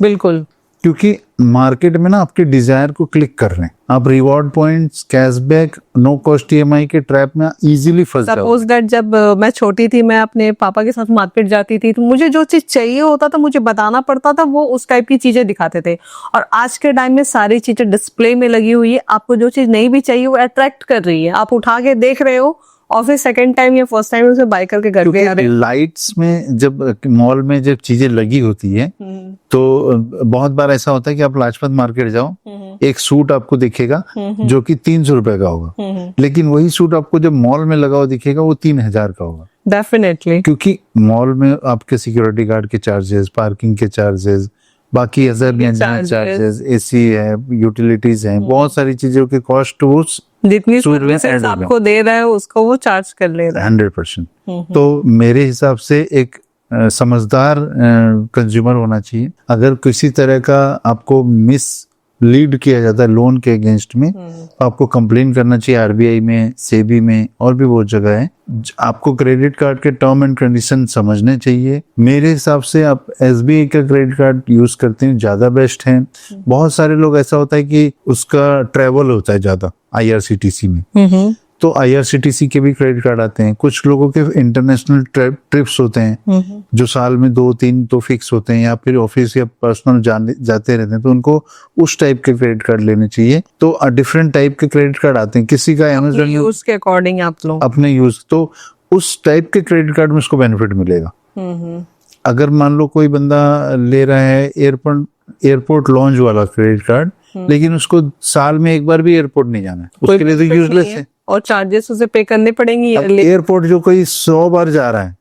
B: बिल्कुल,
A: क्योंकि मार्केट में ना आपके डिजायर को क्लिक कर रहे हैं, आप reward points, cashback, no cost EMI के ट्रैप में इजीली फंस जाओगे।
B: सपोज दैट जब मैं छोटी थी, मैं अपने पापा के साथ मार्केट जाती थी, तो मुझे जो चीज चाहिए होता था मुझे बताना पड़ता था, वो उस टाइप की चीजें दिखाते थे। और आज के टाइम में सारी चीजें डिस्प्ले में लगी हुई है, आपको जो चीज नहीं भी चाहिए वो अट्रैक्ट कर रही है, आप उठा के देख रहे हो और फिर सेकंड टाइम या फर्स्ट टाइम उसे बाय करके घर पे आ रहे हो।
A: लाइट्स में जब मॉल में जब चीजें लगी होती है तो बहुत बार ऐसा होता है कि आप लाजपत मार्केट जाओ, एक सूट आपको दिखेगा जो कि 300 रुपए का होगा, लेकिन वही सूट आपको जब मॉल में लगा हुआ दिखेगा वो 3000 का होगा।
B: डेफिनेटली,
A: क्योंकि मॉल में आपके सिक्योरिटी गार्ड के चार्जेस, पार्किंग के चार्जेस, बाकी अदर चार्जेस, एसी है, यूटिलिटीज हैं, बहुत सारी चीजों के कॉस्ट वो
B: जितनी सर्विसेज आपको दे रहा है उसको वो चार्ज कर ले रहा है
A: 100%। तो मेरे हिसाब से एक समझदार कंज्यूमर होना चाहिए। अगर किसी तरह का आपको मिस लीड किया जाता है लोन के अगेंस्ट में, तो आपको कंप्लेन करना चाहिए आरबीआई में, सेबी में, और भी बहुत जगह है। आपको क्रेडिट कार्ड के टर्म एंड कंडीशन समझने चाहिए। मेरे हिसाब से आप एसबीआई का क्रेडिट कार्ड यूज करते हैं ज्यादा बेस्ट है। बहुत सारे लोग ऐसा होता है कि उसका ट्रेवल होता है ज्यादा आईआरसीटीसी में, तो आईआरसीटीसी के भी क्रेडिट कार्ड आते हैं। कुछ लोगों के इंटरनेशनल ट्रिप्स होते हैं जो साल में 2-3 तो फिक्स होते हैं, या फिर ऑफिस या पर्सनल जाते रहते हैं, तो उनको उस टाइप के क्रेडिट कार्ड लेने चाहिए। तो डिफरेंट टाइप के क्रेडिट कार्ड आते हैं, किसी का अमेज़न
B: यूज के अकॉर्डिंग आप लोग
A: अपने यूज, तो उस टाइप के क्रेडिट कार्ड में उसको बेनिफिट मिलेगा। अगर मान लो कोई बंदा ले रहा है एयरपोर्ट लॉन्च वाला क्रेडिट कार्ड, लेकिन उसको साल में एक बार भी एयरपोर्ट नहीं जाना है, उसके लिए तो यूजलेस है
B: और चार्जेस उसे पे करने पड़ेंगे।
A: एयरपोर्ट जो कोई 100 बार जा रहा है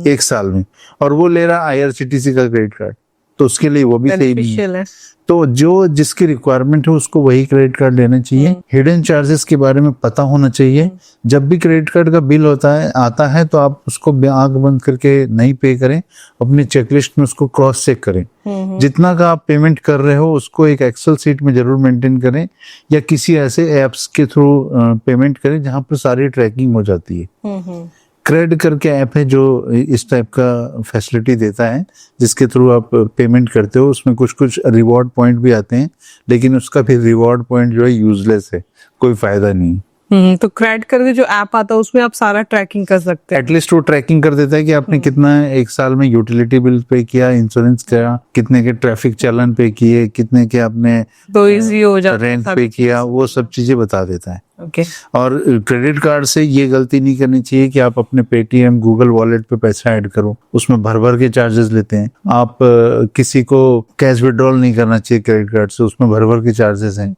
A: एक साल में और वो ले रहा है आईआरसीटीसी का क्रेडिट कार्ड, तो उसके लिए वो भी सही नहीं है। तो जो जिसकी रिक्वायरमेंट है उसको वही क्रेडिट कार्ड लेना चाहिए। हिडन चार्जेस के बारे में पता होना चाहिए। जब भी क्रेडिट कार्ड का बिल आता है तो आप उसको आंख बंद करके नहीं पे करें, अपने चेकलिस्ट में उसको क्रॉस चेक करें। जितना का आप पेमेंट कर रहे हो उसको एक एक्सेल सीट में जरूर मेंटेन करें, या किसी ऐसे एप्स के थ्रू पेमेंट करें जहां पर सारी ट्रैकिंग हो जाती है। क्रेड करके ऐप है जो इस टाइप का फैसिलिटी देता है, जिसके थ्रू आप पेमेंट करते हो। उसमें कुछ कुछ रिवॉर्ड पॉइंट भी आते हैं, लेकिन उसका फिर रिवॉर्ड पॉइंट जो है यूजलेस है, कोई फायदा नहीं।
B: तो क्रेडिट करके जो ऐप आता है उसमें आप सारा ट्रैकिंग कर सकते हैं।
A: एटलीस्ट वो ट्रैकिंग कर देता है कि आपने कितना एक साल में यूटिलिटी बिल पे किया, इंश्योरेंस किया, कितने के ट्रैफिक चालान पे किए, कितने के आपने
B: तो इजी हो जाता है,
A: रेंट पे किया, वो सब चीजें बता देता है।
B: ओके।
A: और क्रेडिट कार्ड से ये गलती नहीं करनी चाहिए कि आप अपने पेटीएम, गूगल वॉलेट पे पैसा ऐड करो, उसमें भर भर के चार्जेस लेते हैं। आप किसी को कैश विड्रॉल नहीं करना चाहिए क्रेडिट कार्ड से, उसमें भर भर के चार्जेस हैं।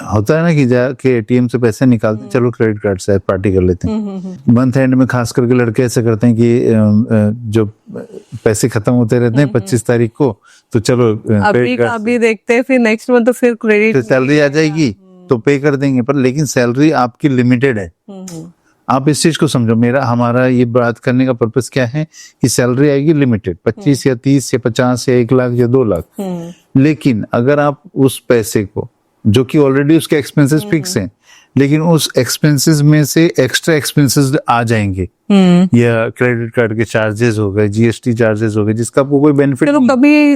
A: होता है ना कि जाके एटीएम से पैसे निकालते, चलो क्रेडिट कार्ड से पार्टी कर लेते हैं। मंथ एंड में खास करके लड़के ऐसे करते हैं कि जो पैसे खत्म होते रहते हैं 25 तारीख को, तो चलो
B: अभी देखते हैं, फिर नेक्स्ट मंथ तो फिर क्रेडिट
A: सैलरी आ जाएगी तो पे कर देंगे। पर लेकिन सैलरी आपकी लिमिटेड है। आप इस चीज को समझो। हमारा ये बात करने का पर्पस क्या है कि सैलरी आएगी लिमिटेड, 25 या 30 या 50 या 1 लाख या 2 लाख। लेकिन अगर आप उस पैसे को, जो कि ऑलरेडी उसके एक्सपेंसेस फिक्स हैं, लेकिन उस एक्सपेंसेस में से एक्स्ट्रा एक्सपेंसेस आ जाएंगे या क्रेडिट कार्ड के चार्जेस हो गए, जीएसटी चार्जेस हो गए, जिसका आपको कोई बेनिफिट
B: चलो
A: नहीं।
B: कभी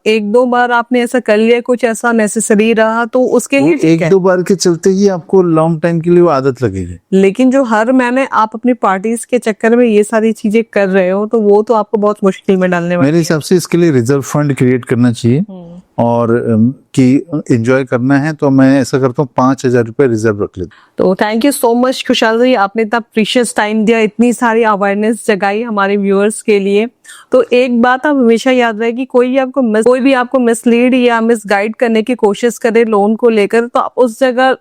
B: एक दो बार आपने ऐसा कर लिया, कुछ ऐसा नेसेसरी रहा तो उसके लिए ठीक
A: एक
B: है।
A: दो बार के चलते ही आपको लॉन्ग टाइम के लिए वो आदत लगेगी।
B: लेकिन जो हर महीने आप अपनी पार्टीज के चक्कर में ये सारी चीजें कर रहे हो तो वो तो आपको बहुत मुश्किल में डालने वाली
A: मेरे हिसाब से इसके लिए रिजर्व फंड क्रिएट करना चाहिए, और कि एंजॉय करना है तो मैं ऐसा करता हूँ 5,000 रुपए रिजर्व रख लेता हूँ।
B: तो थैंक यू सो मच खुशहाल जी, आपने इतना प्रीशियस टाइम दिया, इतनी सारी अवेयरनेस जगाई हमारे व्यूअर्स के लिए। तो एक बात आप हमेशा याद रहे, कोई भी आपको मिसलीड या मिसगाइड करने की कोशिश करे लोन को लेकर, तो आप उस जगह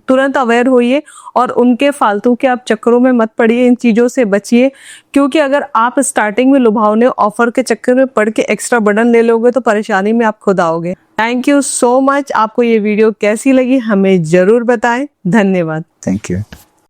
B: तुरंत अवेयर होइए और उनके फालतू के आप चक्करों में मत पड़िए, इन चीजों से बचिए। क्योंकि अगर आप स्टार्टिंग में लुभावने ऑफर के चक्कर में पड़ के एक्स्ट्रा बर्डन ले लोगे तो परेशानी में आप खुद आओगे। Thank you so much. आपको ये वीडियो कैसी लगी हमें जरूर बताएं। धन्यवाद।
A: Thank you.